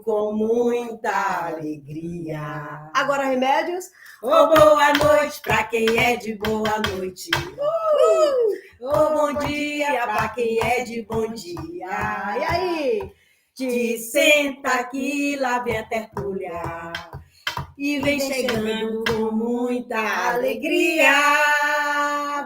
Com muita alegria. Agora, remédios. Boa noite para quem é de boa noite. Bom dia para quem é de bom dia. E aí? Te senta aqui, lá vem a tertúlia. E vem chegando com muita alegria.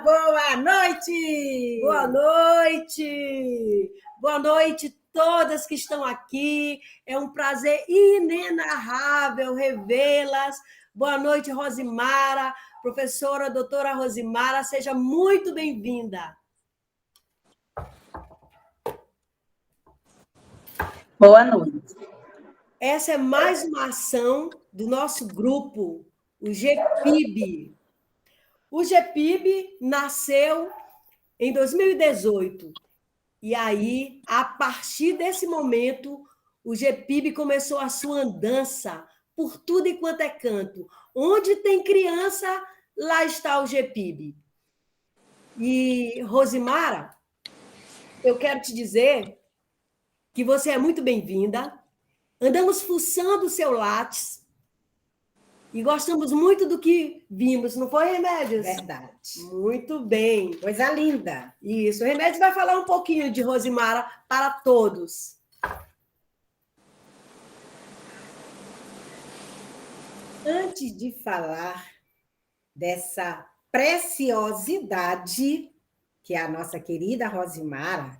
Boa noite! Boa noite! Boa noite todas que estão aqui. É um prazer inenarrável revê-las. Boa noite, Rosimara, professora doutora Rosimara, seja muito bem-vinda. Boa noite. Essa é mais uma ação do nosso grupo, o GPIB. O GPIB nasceu em 2018. E aí, a partir desse momento, o GPIB começou a sua andança por tudo e quanto é canto. Onde tem criança, lá está o GPIB. E, Rosimara, eu quero te dizer que você é muito bem-vinda. Andamos fuçando o seu Lattes e gostamos muito do que vimos, não foi, Remédios? Verdade. Muito bem. Coisa linda. Isso. O Remédios vai falar um pouquinho de Rosimara para todos. Antes de falar dessa preciosidade que é a nossa querida Rosimara,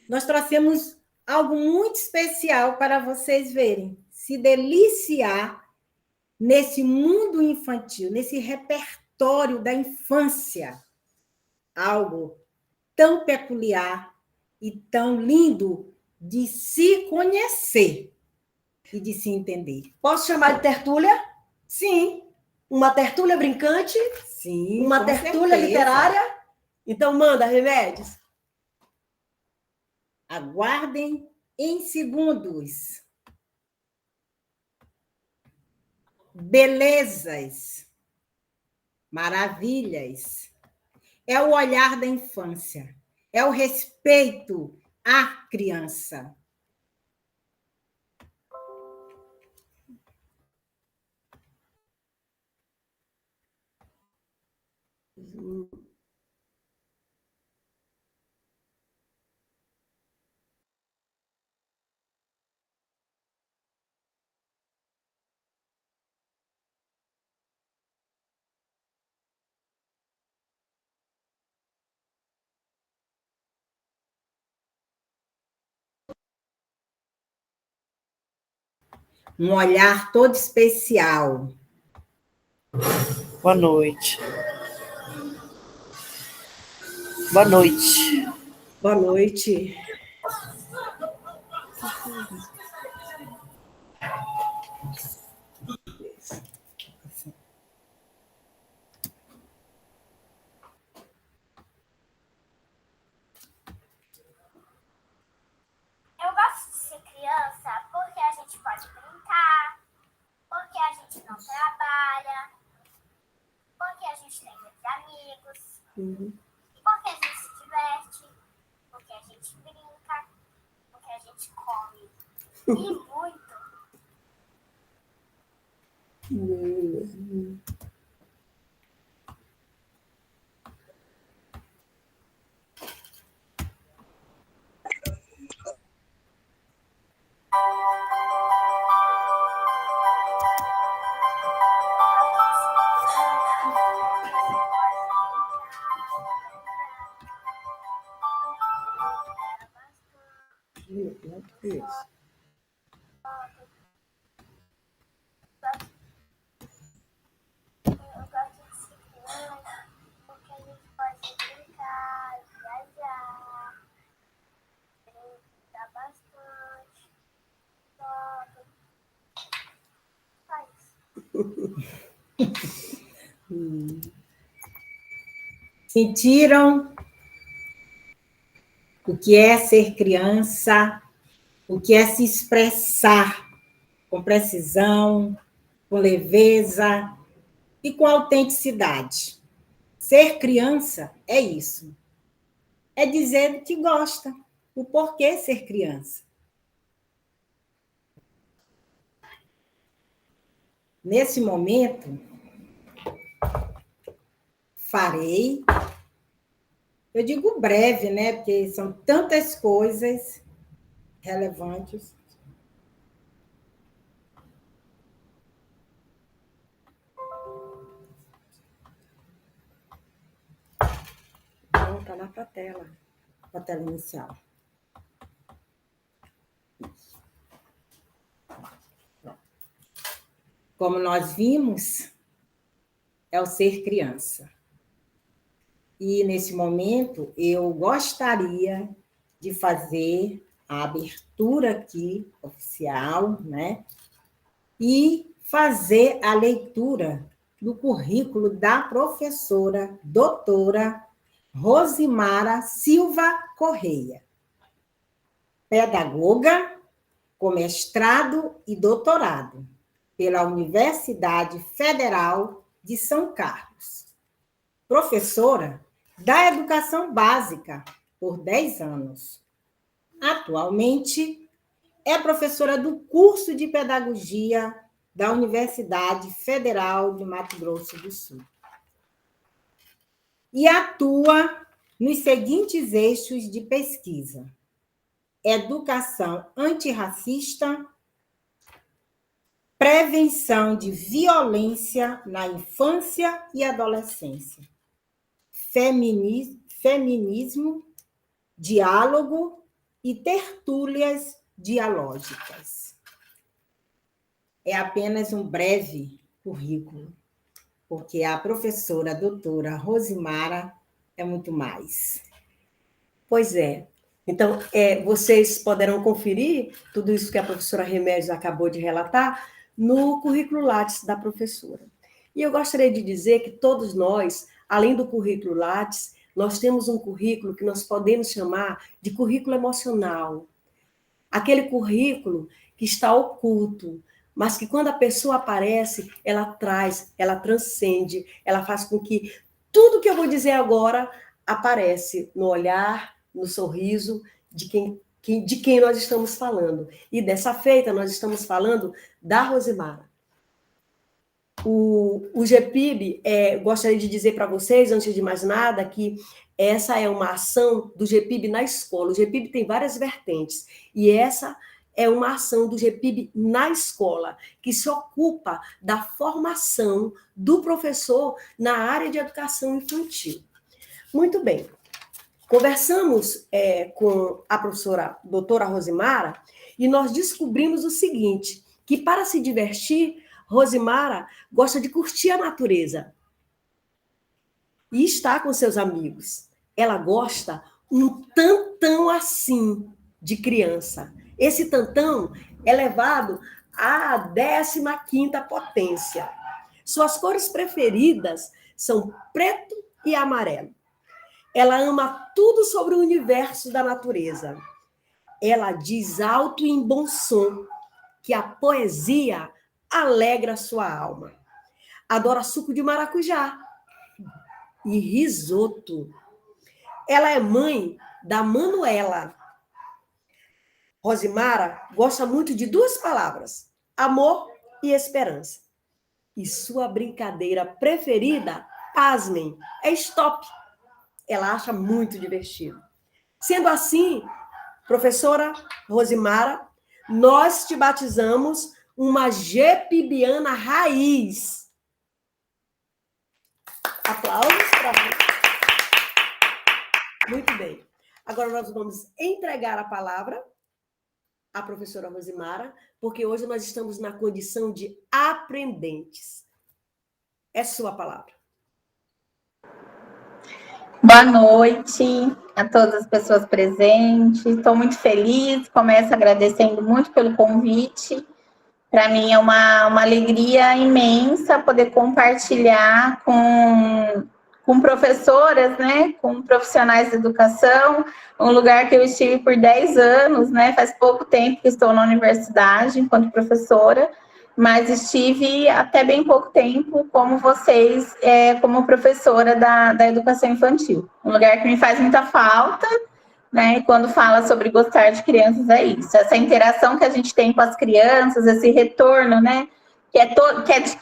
nós trouxemos algo muito especial para vocês verem, se deliciar nesse mundo infantil, nesse repertório da infância. Algo tão peculiar e tão lindo de se conhecer e de se entender. Posso chamar de tertúlia? Sim. Uma tertúlia brincante? Sim. Uma tertúlia literária? Então, manda, Remédios. Aguardem em segundos. Belezas, maravilhas. É o olhar da infância. É o respeito à criança. Um olhar todo especial. Boa noite. Boa noite. Boa noite. Eu gosto de ser criança porque a gente pode brincar, porque a gente não trabalha, porque a gente tem muitos amigos, porque a gente se diverte, porque a gente brinca, porque a gente come. E muito. Isso. Eu gosto de ser criança porque a gente pode brincar, viajar, brincar bastante. Só isso. Sentiram o que é ser criança, o que é se expressar com precisão, com leveza e com autenticidade. Ser criança é isso. É dizer que gosta, o porquê ser criança. nesse momento, farei, eu digo breve, né? Porque são tantas coisas relevantes. Vou voltar lá para a tela inicial. Como nós vimos, é o ser criança. E, nesse momento, eu gostaria de fazer a abertura aqui, oficial, né? E fazer a leitura do currículo da professora doutora Rosimara Silva Correia, pedagoga com mestrado e doutorado pela Universidade Federal de São Carlos, professora da Educação Básica por 10 anos. Atualmente, é professora do curso de Pedagogia da Universidade Federal de Mato Grosso do Sul. E atua nos seguintes eixos de pesquisa: educação antirracista, prevenção de violência na infância e adolescência, feminismo, diálogo e tertúlias dialógicas. É apenas um breve currículo, porque a professora doutora Rosimara é muito mais. Pois é. Então, vocês poderão conferir tudo isso que a professora Remédios acabou de relatar no currículo Lattes da professora. E eu gostaria de dizer que todos nós, além do currículo Lattes, nós temos um currículo que nós podemos chamar de currículo emocional. Aquele currículo que está oculto, mas que quando a pessoa aparece, ela traz, ela transcende, ela faz com que tudo que eu vou dizer agora aparece no olhar, no sorriso de quem nós estamos falando. E dessa feita, nós estamos falando da Rosimara. O GPIB, gostaria de dizer para vocês, antes de mais nada, que essa é uma ação do GPIB na escola. O GPIB tem várias vertentes, e essa é uma ação do GPIB na escola, que se ocupa da formação do professor na área de educação infantil. Muito bem. Conversamos com a professora doutora Rosimara e nós descobrimos o seguinte, que para se divertir, Rosimara gosta de curtir a natureza e estar com seus amigos. Ela gosta um tantão assim de criança. Esse tantão é levado à 15ª potência. Suas cores preferidas são preto e amarelo. Ela ama tudo sobre o universo da natureza. Ela diz alto e em bom som que a poesia alegra sua alma. Adora suco de maracujá e risoto. Ela é mãe da Manuela. Rosimara gosta muito de 2 palavras: amor e esperança. E sua brincadeira preferida, pasmem, é stop. Ela acha muito divertido. Sendo assim, professora Rosimara, nós te batizamos uma GPIBiana raiz. Aplausos para você. Muito bem. Agora nós vamos entregar a palavra à professora Rosimara, porque hoje nós estamos na condição de aprendentes. É sua palavra. Boa noite a todas as pessoas presentes. Estou muito feliz, começo agradecendo muito pelo convite. Para mim é uma alegria imensa poder compartilhar com professoras, né, com profissionais de educação, um lugar que eu estive por 10 anos, né, faz pouco tempo que estou na universidade enquanto professora, mas estive até bem pouco tempo como vocês, como professora da educação infantil. Um lugar que me faz muita falta, né? E quando fala sobre gostar de crianças, é isso. Essa interação que a gente tem com as crianças, esse retorno, né?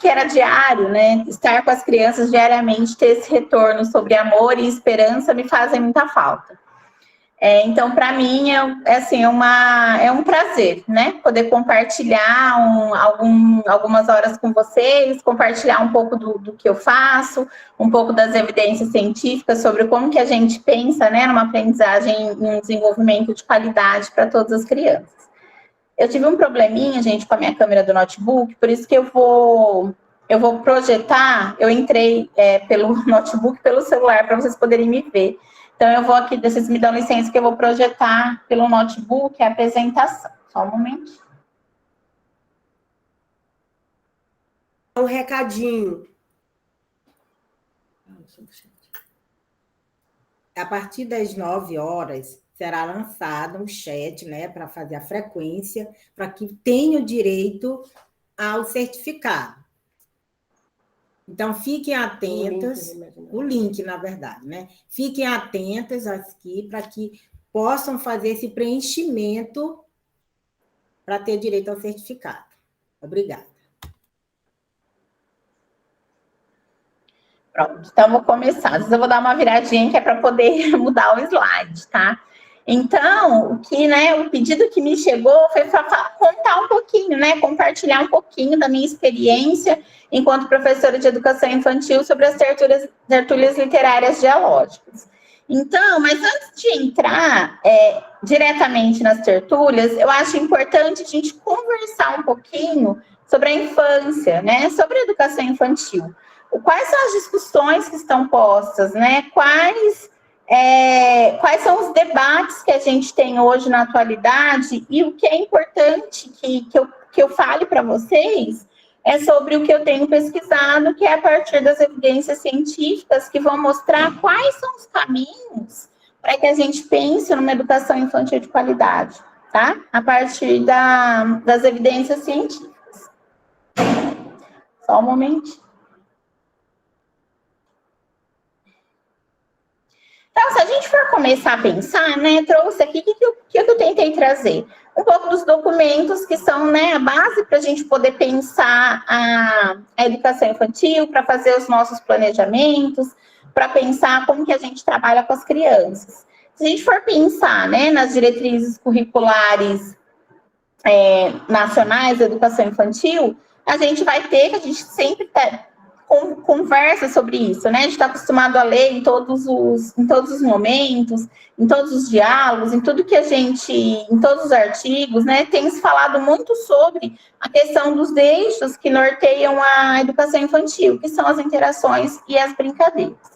que era diário, né? Estar com as crianças diariamente, ter esse retorno sobre amor e esperança me fazem muita falta. Então, para mim, é um prazer, né? Poder compartilhar algumas horas com vocês, compartilhar um pouco do que eu faço, um pouco das evidências científicas sobre como que a gente pensa, né, numa aprendizagem e um desenvolvimento de qualidade para todas as crianças. Eu tive um probleminha, gente, com a minha câmera do notebook, por isso que eu vou projetar, eu entrei pelo notebook, pelo celular, para vocês poderem me ver. Então, eu vou aqui, vocês me dão licença que eu vou projetar pelo notebook a apresentação. Só um momento. Um recadinho. A partir das 9 horas, será lançado um chat, né, para fazer a frequência, para que tenha o direito ao certificado. Então, fiquem atentas, o link, na verdade, né? Fiquem atentas aqui para que possam fazer esse preenchimento para ter direito ao certificado. Obrigada. Pronto, então vou começar. Eu vou dar uma viradinha que é para poder mudar o slide, tá? Então, o pedido que me chegou foi para contar um pouquinho, né? Compartilhar um pouquinho da minha experiência enquanto professora de educação infantil sobre as tertúlias literárias dialógicas. Então, mas antes de entrar diretamente nas tertúlias, eu acho importante a gente conversar um pouquinho sobre a infância, né? Sobre a educação infantil. Quais são as discussões que estão postas, né? Quais são os debates que a gente tem hoje na atualidade, e o que é importante que eu fale para vocês é sobre o que eu tenho pesquisado, que é a partir das evidências científicas que vão mostrar quais são os caminhos para que a gente pense numa educação infantil de qualidade, tá? A partir das evidências científicas. Só um momentinho. Então, se a gente for começar a pensar, né, trouxe aqui o que eu tentei trazer. Um pouco dos documentos que são, né, a base para a gente poder pensar a educação infantil, para fazer os nossos planejamentos, para pensar como que a gente trabalha com as crianças. Se a gente for pensar, né, nas diretrizes curriculares nacionais da educação infantil, a gente sempre conversa sobre isso, né? A gente está acostumado a ler em todos os momentos, em todos os diálogos, em todos os artigos, né? Tem se falado muito sobre a questão dos eixos que norteiam a educação infantil, que são as interações e as brincadeiras.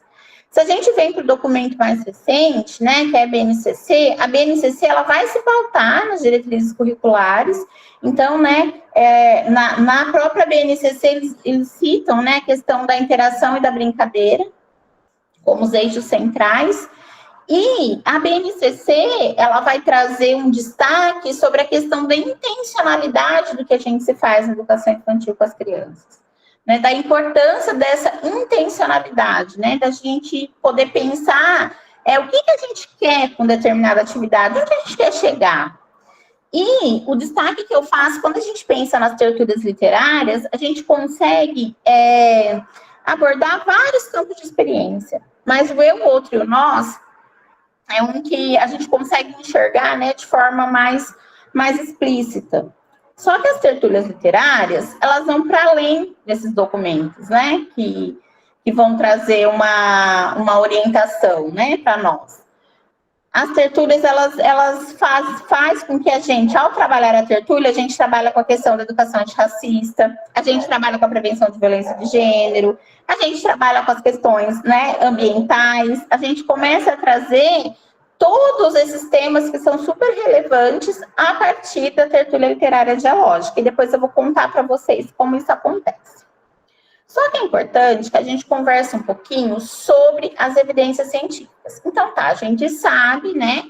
Se a gente vem para o documento mais recente, né, que é a BNCC ela vai se pautar nas diretrizes curriculares. Então, né, na própria BNCC, eles citam, né, a questão da interação e da brincadeira como os eixos centrais. E a BNCC, ela vai trazer um destaque sobre a questão da intencionalidade do que a gente se faz na educação infantil com as crianças. Né, da importância dessa intencionalidade, né, da gente poder pensar o que a gente quer com determinada atividade, onde a gente quer chegar. E o destaque que eu faço, quando a gente pensa nas tertúlias literárias, a gente consegue abordar vários campos de experiência, mas o eu, o outro e o nós é um que a gente consegue enxergar, né, de forma mais explícita. Só que as tertúlias literárias, elas vão para além desses documentos, né, que vão trazer uma orientação, né, para nós. As tertúlias, elas faz com que a gente, ao trabalhar a tertúlia, a gente trabalha com a questão da educação antirracista, a gente trabalha com a prevenção de violência de gênero, a gente trabalha com as questões, né, ambientais, a gente começa a trazer todos esses temas que são super relevantes a partir da tertúlia literária dialógica. E depois eu vou contar para vocês como isso acontece. Só que é importante que a gente converse um pouquinho sobre as evidências científicas. Então, a gente sabe, né,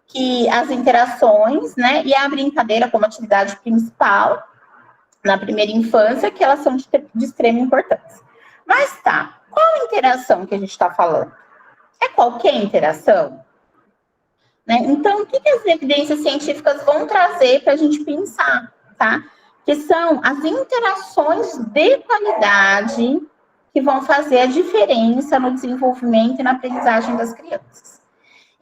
que as interações, né, e a brincadeira como atividade principal na primeira infância, que elas são de extrema importância. Mas qual interação que a gente está falando? É qualquer interação? Né? Então, o que as evidências científicas vão trazer para a gente pensar, tá? que são as interações de qualidade que vão fazer a diferença no desenvolvimento e na aprendizagem das crianças.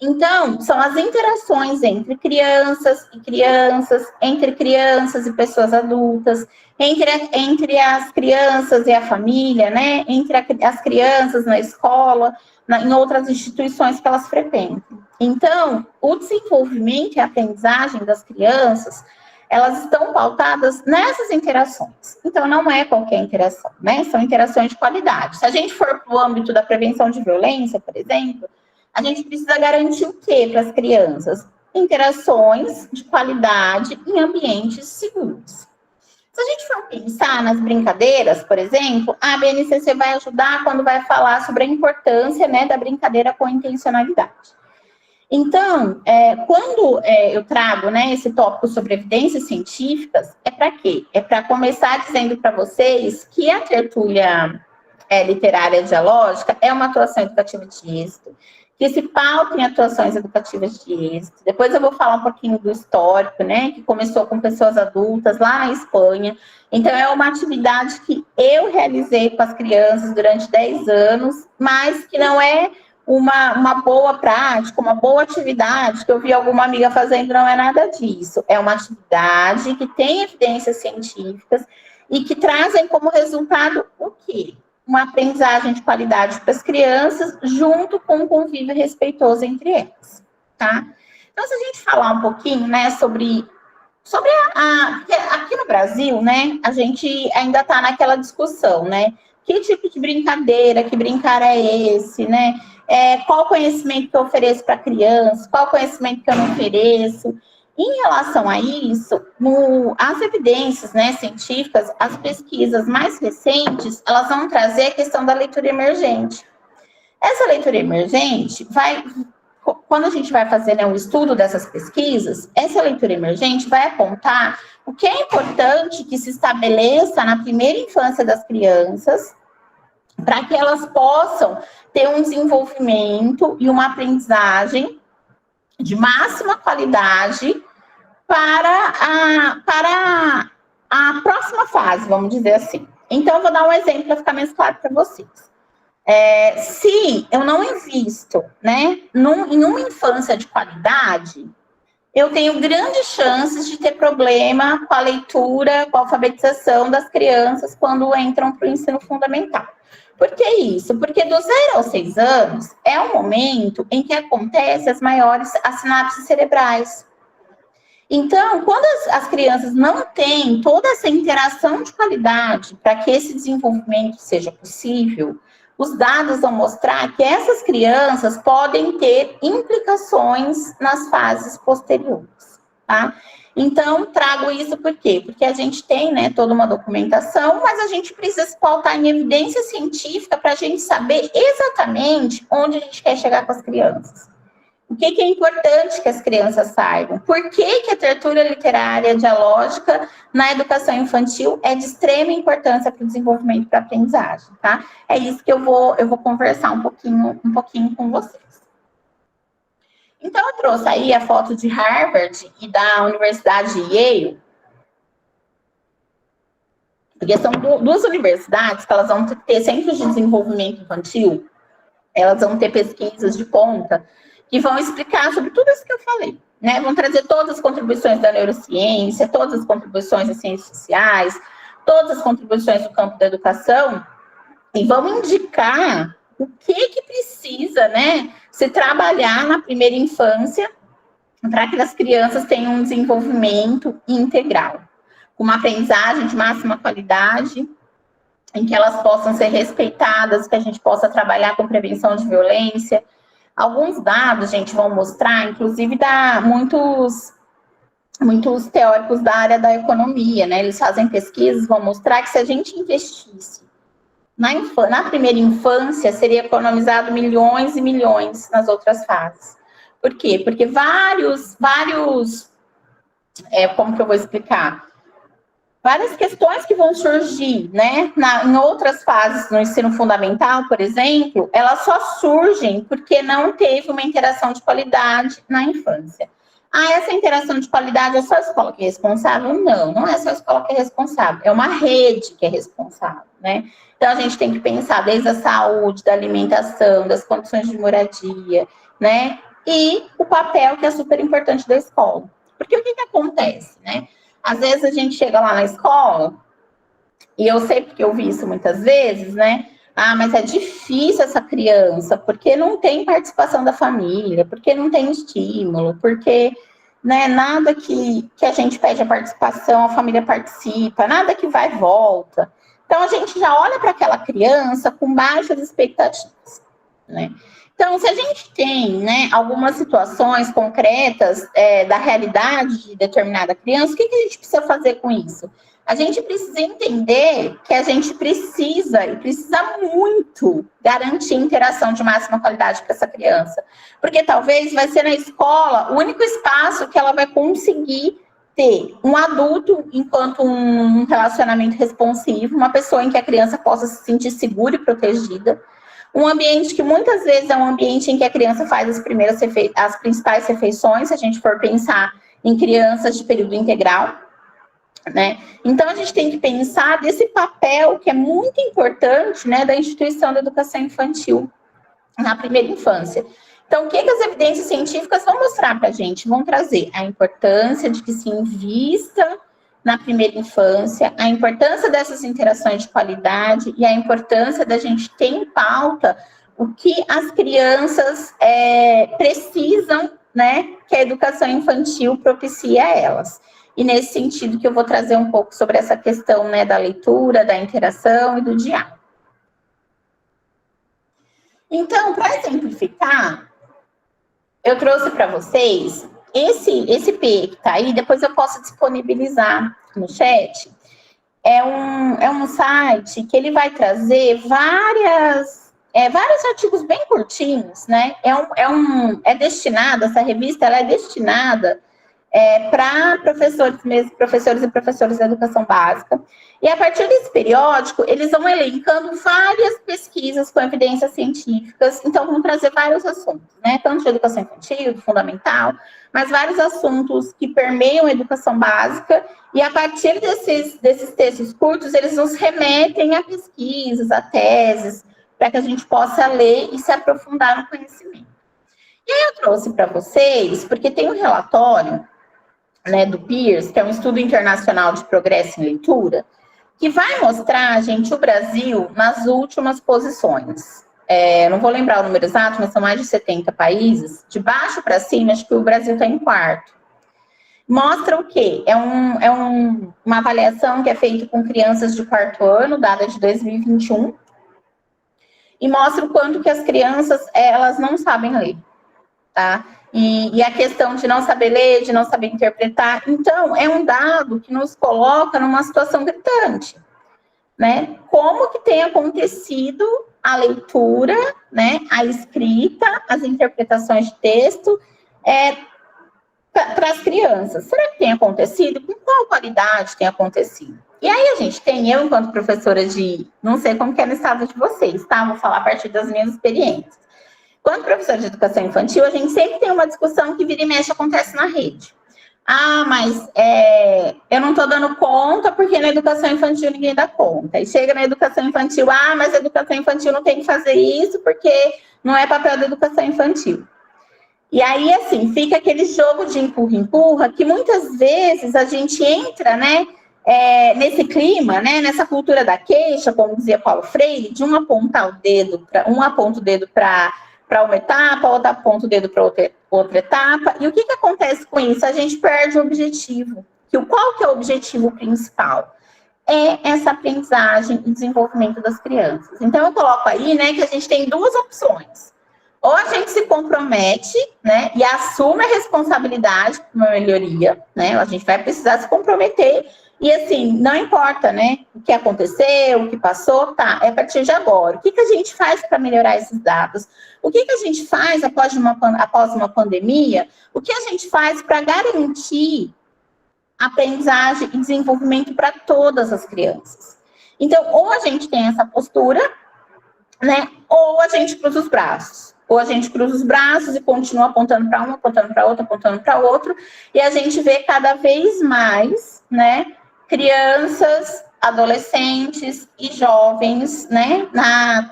Então, são as interações entre crianças e crianças, entre crianças e pessoas adultas, entre as crianças e a família, né? Entre as crianças na escola, em outras instituições que elas frequentam. Então, o desenvolvimento e a aprendizagem das crianças, elas estão pautadas nessas interações. Então, não é qualquer interação, né? São interações de qualidade. Se a gente for para o âmbito da prevenção de violência, por exemplo, a gente precisa garantir o quê para as crianças? Interações de qualidade em ambientes seguros. Se a gente for pensar nas brincadeiras, por exemplo, a BNCC vai ajudar quando vai falar sobre a importância, né, da brincadeira com intencionalidade. Então, quando eu trago, né, esse tópico sobre evidências científicas, é para quê? É para começar dizendo para vocês que a tertúlia literária dialógica é uma atuação educativa de êxito, que se pauta em atuações educativas de êxito. Depois eu vou falar um pouquinho do histórico, né, que começou com pessoas adultas lá na Espanha. Então, é uma atividade que eu realizei com as crianças durante 10 anos, mas que não é uma boa prática, uma boa atividade, que eu vi alguma amiga fazendo, não é nada disso. É uma atividade que tem evidências científicas e que trazem como resultado o quê? Uma aprendizagem de qualidade para as crianças, junto com um convívio respeitoso entre elas, tá? Então, se a gente falar um pouquinho, né, sobre aqui no Brasil, né, a gente ainda está naquela discussão, né? Que tipo de brincadeira, que brincar é esse, né? Qual conhecimento que eu ofereço para a criança, qual conhecimento que eu não ofereço. Em relação a isso, as evidências, né, científicas, as pesquisas mais recentes, elas vão trazer a questão da leitura emergente. Essa leitura emergente quando a gente vai fazer, né, um estudo dessas pesquisas, essa leitura emergente vai apontar o que é importante que se estabeleça na primeira infância das crianças, para que elas possam ter um desenvolvimento e uma aprendizagem de máxima qualidade para a próxima fase, vamos dizer assim. Então, eu vou dar um exemplo para ficar mais claro para vocês. Se eu não invisto, né, em uma infância de qualidade, eu tenho grandes chances de ter problema com a leitura, com a alfabetização das crianças quando entram para o ensino fundamental. Por que isso? Porque do 0 aos 6 anos é o momento em que acontecem as sinapses cerebrais. Então, quando as crianças não têm toda essa interação de qualidade para que esse desenvolvimento seja possível, os dados vão mostrar que essas crianças podem ter implicações nas fases posteriores, tá? Então, trago isso por quê? Porque a gente tem, né, toda uma documentação, mas a gente precisa se pautar em evidência científica para a gente saber exatamente onde a gente quer chegar com as crianças. O que é importante que as crianças saibam? Por que a tertúlia literária dialógica na educação infantil é de extrema importância para o desenvolvimento e para a aprendizagem, tá? É isso que eu vou conversar um pouquinho com vocês. Então, eu trouxe aí a foto de Harvard e da Universidade de Yale, porque são duas universidades que elas vão ter centros de desenvolvimento infantil, elas vão ter pesquisas de ponta, que vão explicar sobre tudo isso que eu falei, né? Vão trazer todas as contribuições da neurociência, todas as contribuições das ciências sociais, todas as contribuições do campo da educação, e vão indicar o que precisa, né, se trabalhar na primeira infância para que as crianças tenham um desenvolvimento integral, com uma aprendizagem de máxima qualidade, em que elas possam ser respeitadas, que a gente possa trabalhar com prevenção de violência. Alguns dados, gente, vão mostrar, inclusive, muitos teóricos da área da economia, né? Eles fazem pesquisas, vão mostrar que se a gente investisse na primeira infância, seria economizado milhões e milhões nas outras fases. Por quê? Porque como que eu vou explicar? Várias questões que vão surgir, né, em outras fases no ensino fundamental, por exemplo, elas só surgem porque não teve uma interação de qualidade na infância. Ah, essa interação de qualidade é só a escola que é responsável? Não, não é só a escola que é responsável, é uma rede que é responsável, né? Então, a gente tem que pensar desde a saúde, da alimentação, das condições de moradia, né? E o papel que é super importante da escola. Porque o que acontece, né? Às vezes a gente chega lá na escola, e eu sei porque eu vi isso muitas vezes, né? Ah, mas é difícil essa criança, porque não tem participação da família, porque não tem estímulo, porque né, nada que a gente pede a participação, a família participa, nada que vai e volta. Então, a gente já olha para aquela criança com baixas expectativas, né? Então, se a gente tem, né, algumas situações concretas da realidade de determinada criança, o que a gente precisa fazer com isso? A gente precisa entender que a gente precisa, e precisa muito, garantir interação de máxima qualidade para essa criança. Porque talvez vai ser na escola o único espaço que ela vai conseguir ter um adulto enquanto um relacionamento responsivo, uma pessoa em que a criança possa se sentir segura e protegida, um ambiente que muitas vezes é um ambiente em que a criança faz as principais refeições, se a gente for pensar em crianças de período integral, né? Então, a gente tem que pensar desse papel que é muito importante, né, da instituição da educação infantil na primeira infância. Então, o que as evidências científicas vão mostrar para a gente? Vão trazer a importância de que se invista na primeira infância, a importância dessas interações de qualidade e a importância da gente ter em pauta o que as crianças precisam, né, que a educação infantil propicia a elas. E nesse sentido que eu vou trazer um pouco sobre essa questão, né, da leitura, da interação e do diálogo. Então, para exemplificar, eu trouxe para vocês esse P que está aí, depois eu posso disponibilizar no chat. É um site que ele vai trazer vários artigos bem curtinhos, né? Essa revista ela é destinada para professores e professoras da educação básica. E a partir desse periódico, eles vão elencando várias pesquisas com evidências científicas, então vão trazer vários assuntos, né? Tanto de educação infantil, do fundamental, mas vários assuntos que permeiam a educação básica, e a partir desses textos curtos, eles nos remetem a pesquisas, a teses, para que a gente possa ler e se aprofundar no conhecimento. E aí eu trouxe para vocês, porque tem um relatório, né, do PIERS, que é um estudo internacional de progresso em leitura, que vai mostrar, gente, o Brasil nas últimas posições. Não vou lembrar o número exato, mas são mais de 70 países. De baixo para cima, acho que o Brasil está em quarto. Mostra o quê? Uma avaliação que é feita com crianças de quarto ano, dada de 2021, e mostra o quanto que as crianças, elas não sabem ler, tá? E a questão de não saber ler, de não saber interpretar. Então, é um dado que nos coloca numa situação gritante, né? Como que tem acontecido a leitura, né? A escrita, as interpretações de texto para as crianças. Será que tem acontecido? Com qual qualidade tem acontecido? E aí a gente tem, eu enquanto professora não sei como que é no estado de vocês, tá? Vou falar a partir das minhas experiências. Quando professora de educação infantil, a gente sempre tem uma discussão que vira e mexe acontece na rede. Ah, mas eu não estou dando conta porque na educação infantil ninguém dá conta. E chega na educação infantil, mas a educação infantil não tem que fazer isso porque não é papel da educação infantil. E aí, assim, fica aquele jogo de empurra-empurra que muitas vezes a gente entra, né, nesse clima, né, nessa cultura da queixa, como dizia Paulo Freire, de um aponta o dedo para uma etapa, outra aponta o dedo para outra etapa. E o que acontece com isso? A gente perde o objetivo. Qual que é o objetivo principal? É essa aprendizagem e desenvolvimento das crianças. Então, eu coloco aí, né, que a gente tem duas opções. Ou a gente se compromete, né, e assume a responsabilidade por uma melhoria, né, a gente vai precisar se comprometer. E assim, não importa, né, o que aconteceu, o que passou, tá, é a partir de agora. O que a gente faz para melhorar esses dados? O que a gente faz após uma pandemia? O que a gente faz para garantir aprendizagem e desenvolvimento para todas as crianças? Então, ou a gente tem essa postura, né, ou a gente cruza os braços. Ou a gente cruza os braços e continua apontando para um, apontando para outro, apontando para outro, e a gente vê cada vez mais, né, crianças, adolescentes e jovens, né,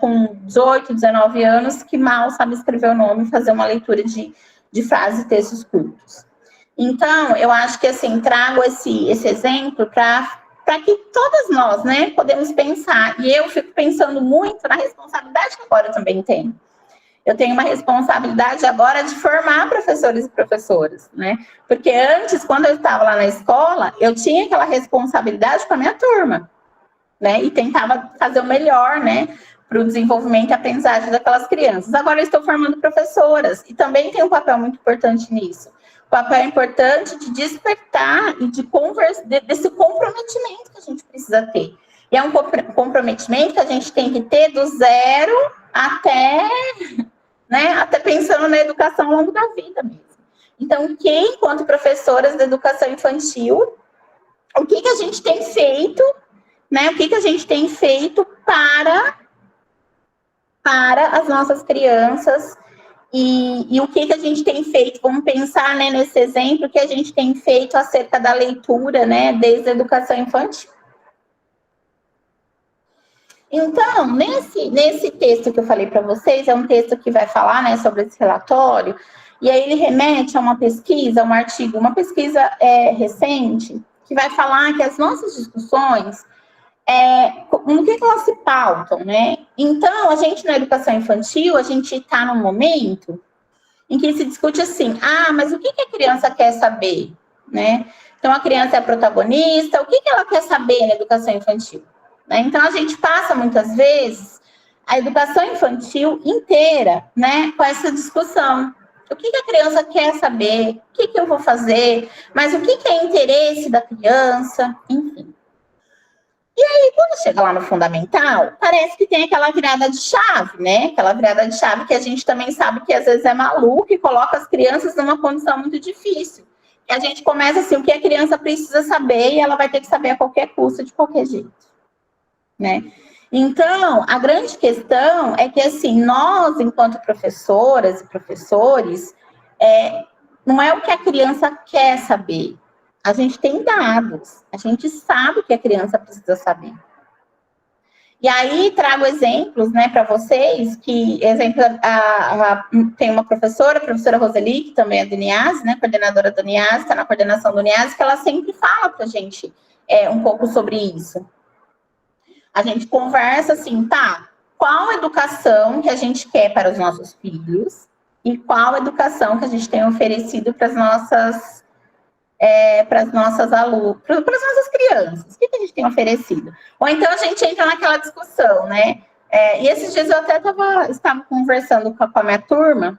com 18, 19 anos, que mal sabem escrever o nome e fazer uma leitura de frases e textos curtos. Então, eu acho que, assim, trago esse exemplo para que todas nós, né, podemos pensar. E eu fico pensando muito na responsabilidade que agora eu também tenho. Eu tenho uma responsabilidade agora de formar professores e professoras, né? Porque antes, quando eu estava lá na escola, eu tinha aquela responsabilidade com a minha turma, né? E tentava fazer o melhor, né? Para o desenvolvimento e aprendizagem daquelas crianças. Agora eu estou formando professoras e também tem um papel muito importante nisso. O papel importante de despertar e desse comprometimento que a gente precisa ter. E é um comprometimento que a gente tem que ter do zero até, né, até pensando na educação ao longo da vida mesmo. Então, enquanto professoras da educação infantil, o que a gente tem feito, né? O que a gente tem feito para as nossas crianças e o que a gente tem feito, vamos pensar, né, nesse exemplo que a gente tem feito acerca da leitura, né, desde a educação infantil. Então, nesse texto que eu falei para vocês, é um texto que vai falar, né, sobre esse relatório, e aí ele remete a uma pesquisa, um artigo, uma pesquisa recente, que vai falar que as nossas discussões, no que elas se pautam, né? Então, a gente na educação infantil, a gente está num momento em que se discute assim, mas o que a criança quer saber, né? Então, a criança é a protagonista, o que ela quer saber na educação infantil? Né? Então, a gente passa, muitas vezes, a educação infantil inteira, né, com essa discussão. O que a criança quer saber? O que eu vou fazer? Mas o que é interesse da criança? Enfim. E aí, quando chega lá no fundamental, parece que tem aquela virada de chave, né? Aquela virada de chave que a gente também sabe que às vezes é maluco e coloca as crianças numa condição muito difícil. E a gente começa assim, o que a criança precisa saber e ela vai ter que saber a qualquer custo, de qualquer jeito, né? Então, a grande questão é que, assim, nós, enquanto professoras e professores, não é o que a criança quer saber. A gente tem dados, a gente sabe o que a criança precisa saber. E aí, trago exemplos, né, para vocês, tem uma professora, a professora Roseli, que também é do NIAS, né, coordenadora do NIAS, está na coordenação do NIAS, que ela sempre fala para a gente um pouco sobre isso. A gente conversa assim, qual educação que a gente quer para os nossos filhos e qual educação que a gente tem oferecido para as nossas alunas, para as nossas crianças, o que a gente tem oferecido? Ou então a gente entra naquela discussão, né? E esses dias eu até estava conversando com a minha turma,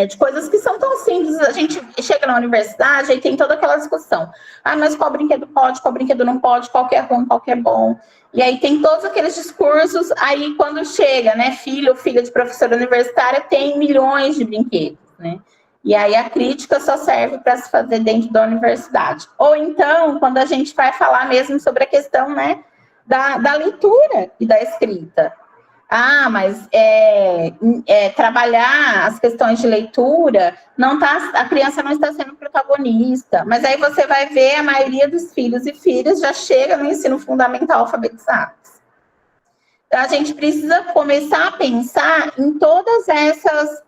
de coisas que são tão simples. A gente chega na universidade e tem toda aquela discussão. Mas qual brinquedo pode, qual brinquedo não pode, qual que é ruim, qual que é bom. E aí tem todos aqueles discursos, aí quando chega, né, filho ou filha de professora universitária, tem milhões de brinquedos, né? E aí a crítica só serve para se fazer dentro da universidade. Ou então, quando a gente vai falar mesmo sobre a questão, né, da leitura e da escrita. Mas trabalhar as questões de leitura, a criança não está sendo protagonista. Mas aí você vai ver, a maioria dos filhos e filhas já chega no ensino fundamental alfabetizados. Então, a gente precisa começar a pensar em todas essas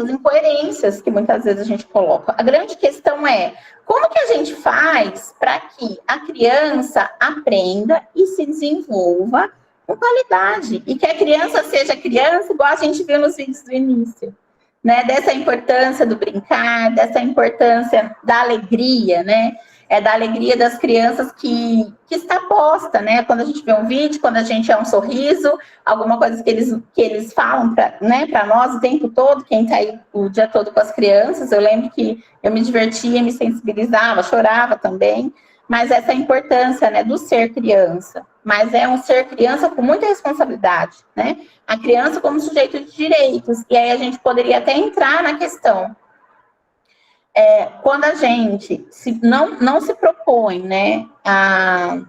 incoerências que muitas vezes a gente coloca. A grande questão é, como que a gente faz para que a criança aprenda e se desenvolva com qualidade, e que a criança seja criança, igual a gente viu nos vídeos do início, né? Dessa importância do brincar, dessa importância da alegria, né? Da alegria das crianças que está posta, né? Quando a gente vê um vídeo, quando a gente um sorriso, alguma coisa que eles falam para nós o tempo todo, quem está aí o dia todo com as crianças. Eu lembro que eu me divertia, me sensibilizava, chorava também, mas essa importância, né, do ser criança. Mas é um ser criança com muita responsabilidade, né? A criança como sujeito de direitos. E aí a gente poderia até entrar na questão. Quando a gente não se propõe, né, a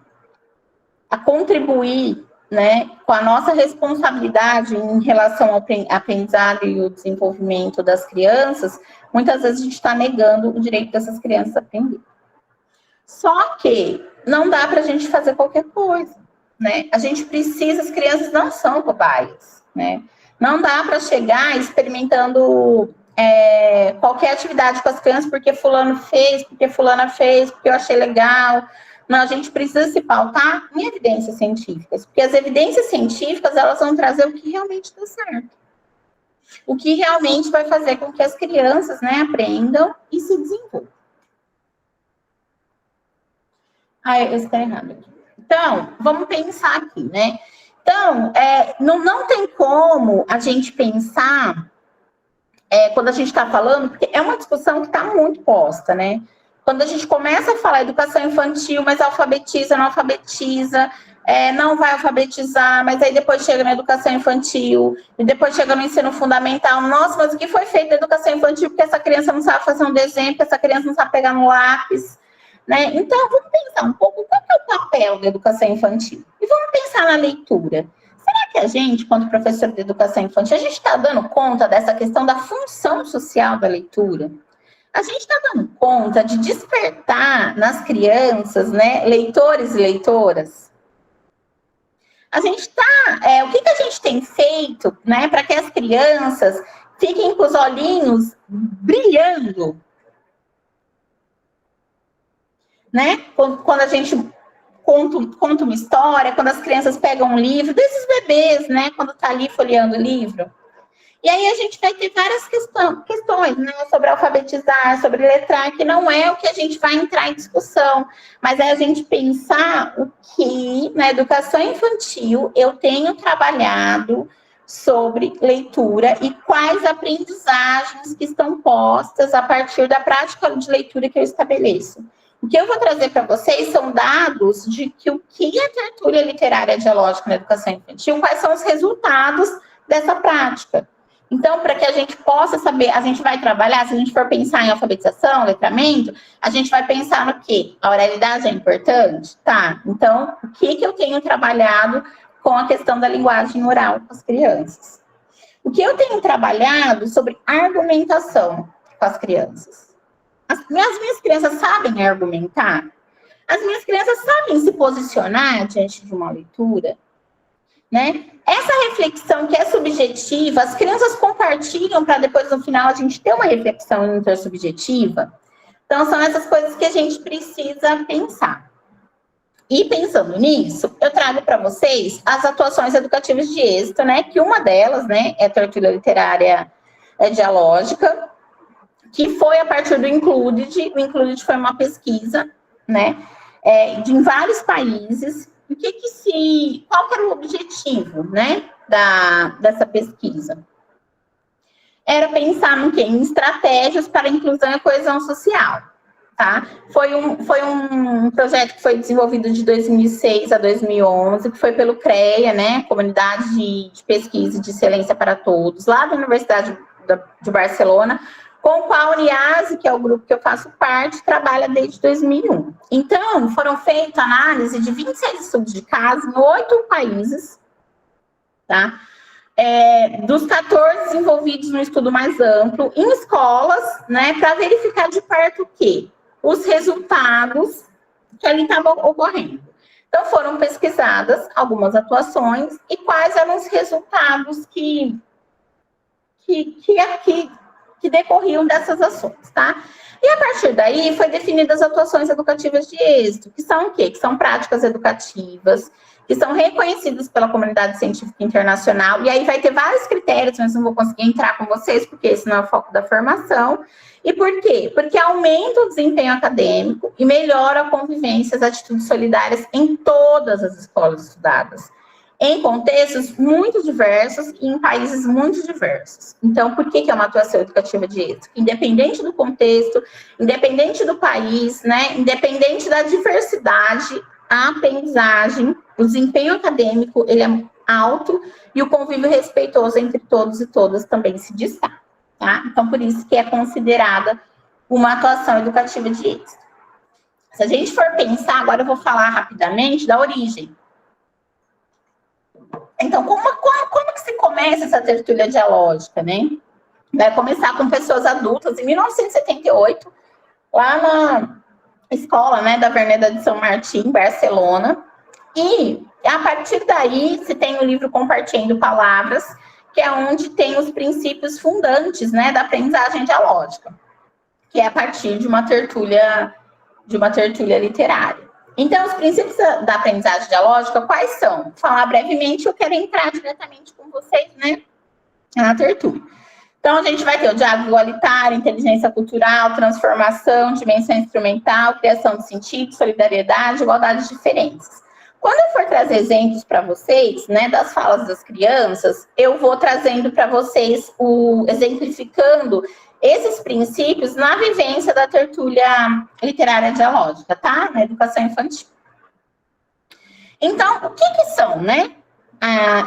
contribuir, né, com a nossa responsabilidade em relação ao aprendizado e o desenvolvimento das crianças, muitas vezes a gente está negando o direito dessas crianças a aprender. Só que não dá para a gente fazer qualquer coisa, né? A gente precisa, as crianças não são cobaias, né? Não dá para chegar experimentando qualquer atividade com as crianças porque fulano fez, porque fulana fez, porque eu achei legal. Não, a gente precisa se pautar em evidências científicas, porque as evidências científicas, elas vão trazer o que realmente dá certo. O que realmente vai fazer com que as crianças, né, aprendam e se desenvolvam. Eu estou errado aqui. Então, vamos pensar aqui, né? Então, não tem como a gente pensar, quando a gente está falando, porque é uma discussão que está muito posta, né? Quando a gente começa a falar educação infantil, mas alfabetiza, não alfabetiza, não vai alfabetizar, mas aí depois chega na educação infantil, e depois chega no ensino fundamental. Nossa, mas o que foi feito na educação infantil? Porque essa criança não sabe fazer um desenho, porque essa criança não sabe pegar no lápis, né? Então, vamos pensar um pouco, qual é o papel da educação infantil? E vamos pensar na leitura. Será que a gente, quanto professor de educação infantil, a gente está dando conta dessa questão da função social da leitura? A gente está dando conta de despertar nas crianças, né, leitores e leitoras? A gente está... o que a gente tem feito, né, para que as crianças fiquem com os olhinhos brilhando? Né? Quando a gente conta uma história, quando as crianças pegam um livro, desses bebês, né, quando está ali folheando o livro. E aí a gente vai ter várias questões, né, sobre alfabetizar, sobre letrar, que não é o que a gente vai entrar em discussão, mas é a gente pensar o que na educação infantil eu tenho trabalhado sobre leitura e quais aprendizagens que estão postas a partir da prática de leitura que eu estabeleço. O que eu vou trazer para vocês são dados de que o que é tertúlia literária dialógica na educação infantil, quais são os resultados dessa prática. Então, para que a gente possa saber, a gente vai trabalhar, se a gente for pensar em alfabetização, letramento, a gente vai pensar no quê? A oralidade é importante? Tá. Então, o que eu tenho trabalhado com a questão da linguagem oral com as crianças? O que eu tenho trabalhado sobre argumentação com as crianças? As minhas crianças sabem argumentar? As minhas crianças sabem se posicionar diante de uma leitura? Né? Essa reflexão que é subjetiva, as crianças compartilham para depois, no final, a gente ter uma reflexão intersubjetiva. Então, são essas coisas que a gente precisa pensar. E pensando nisso, eu trago para vocês as atuações educativas de êxito, né? Que uma delas, né, é a tertúlia literária quadriológica, que foi a partir do Included. O Included foi uma pesquisa, né, em vários países. Qual que era o objetivo, né, dessa pesquisa? Era pensar no quê? Em estratégias para a inclusão e a coesão social, tá? Foi um projeto que foi desenvolvido de 2006 a 2011, que foi pelo CREA, né, Comunidade de Pesquisa de Excelência para Todos, lá da Universidade de Barcelona, com o qual a Uniase, que é o grupo que eu faço parte, trabalha desde 2001. Então, foram feitas análise de 26 estudos de caso em 8 países, tá? Dos 14 desenvolvidos no estudo mais amplo, em escolas, né, para verificar de perto o quê? Os resultados que ali estavam ocorrendo. Então, foram pesquisadas algumas atuações e quais eram os resultados que decorriam dessas ações, tá? E a partir daí, foi definidas as atuações educativas de êxito, que são o quê? Que são práticas educativas, que são reconhecidas pela comunidade científica internacional, e aí vai ter vários critérios, mas não vou conseguir entrar com vocês, porque esse não é o foco da formação. E por quê? Porque aumenta o desempenho acadêmico e melhora a convivência, as atitudes solidárias em todas as escolas estudadas, em contextos muito diversos e em países muito diversos. Então, por que é uma atuação educativa de êxito? Independente do contexto, independente do país, né, independente da diversidade, a aprendizagem, o desempenho acadêmico, ele é alto e o convívio respeitoso entre todos e todas também se destaca, tá? Então, por isso que é considerada uma atuação educativa de êxito. Se a gente for pensar, agora eu vou falar rapidamente da origem. Então, como que se começa essa tertúlia dialógica, né? Vai começar com pessoas adultas, em 1978, lá na escola, né, da Verneda de São Martim, Barcelona. E, a partir daí, se tem o livro Compartilhando Palavras, que é onde tem os princípios fundantes, né, da aprendizagem dialógica, que é a partir de uma tertúlia literária. Então, os princípios da aprendizagem dialógica, quais são? Vou falar brevemente, eu quero entrar diretamente com vocês, né, na tertúlia. Então, a gente vai ter o diálogo igualitário, inteligência cultural, transformação, dimensão instrumental, criação de sentido, solidariedade, igualdade de diferenças. Quando eu for trazer exemplos para vocês, né, das falas das crianças, eu vou trazendo para vocês, exemplificando esses princípios na vivência da tertúlia literária dialógica, tá? Na educação infantil. Então, o que são, né,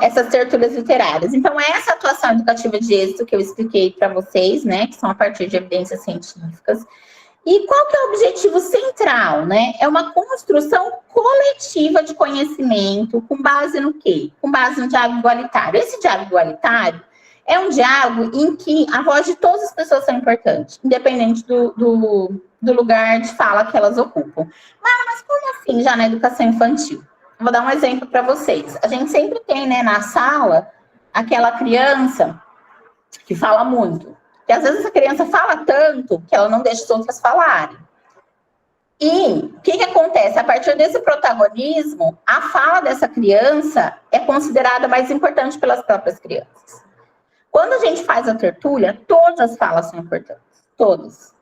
essas tertúlias literárias? Então, essa atuação educativa de êxito que eu expliquei para vocês, né, que são a partir de evidências científicas. E qual que é o objetivo central, né? É uma construção coletiva de conhecimento, com base no quê? Com base no diálogo igualitário. Esse diálogo igualitário é um diálogo em que a voz de todas as pessoas são importantes, independente do lugar de fala que elas ocupam. Mas como assim, já na educação infantil? Vou dar um exemplo para vocês. A gente sempre tem, né, na sala, aquela criança que fala muito. E às vezes essa criança fala tanto que ela não deixa as outras falarem. E o que acontece? A partir desse protagonismo, a fala dessa criança é considerada mais importante pelas próprias crianças. Quando a gente faz a tertúlia, todas as falas são importantes. Todas.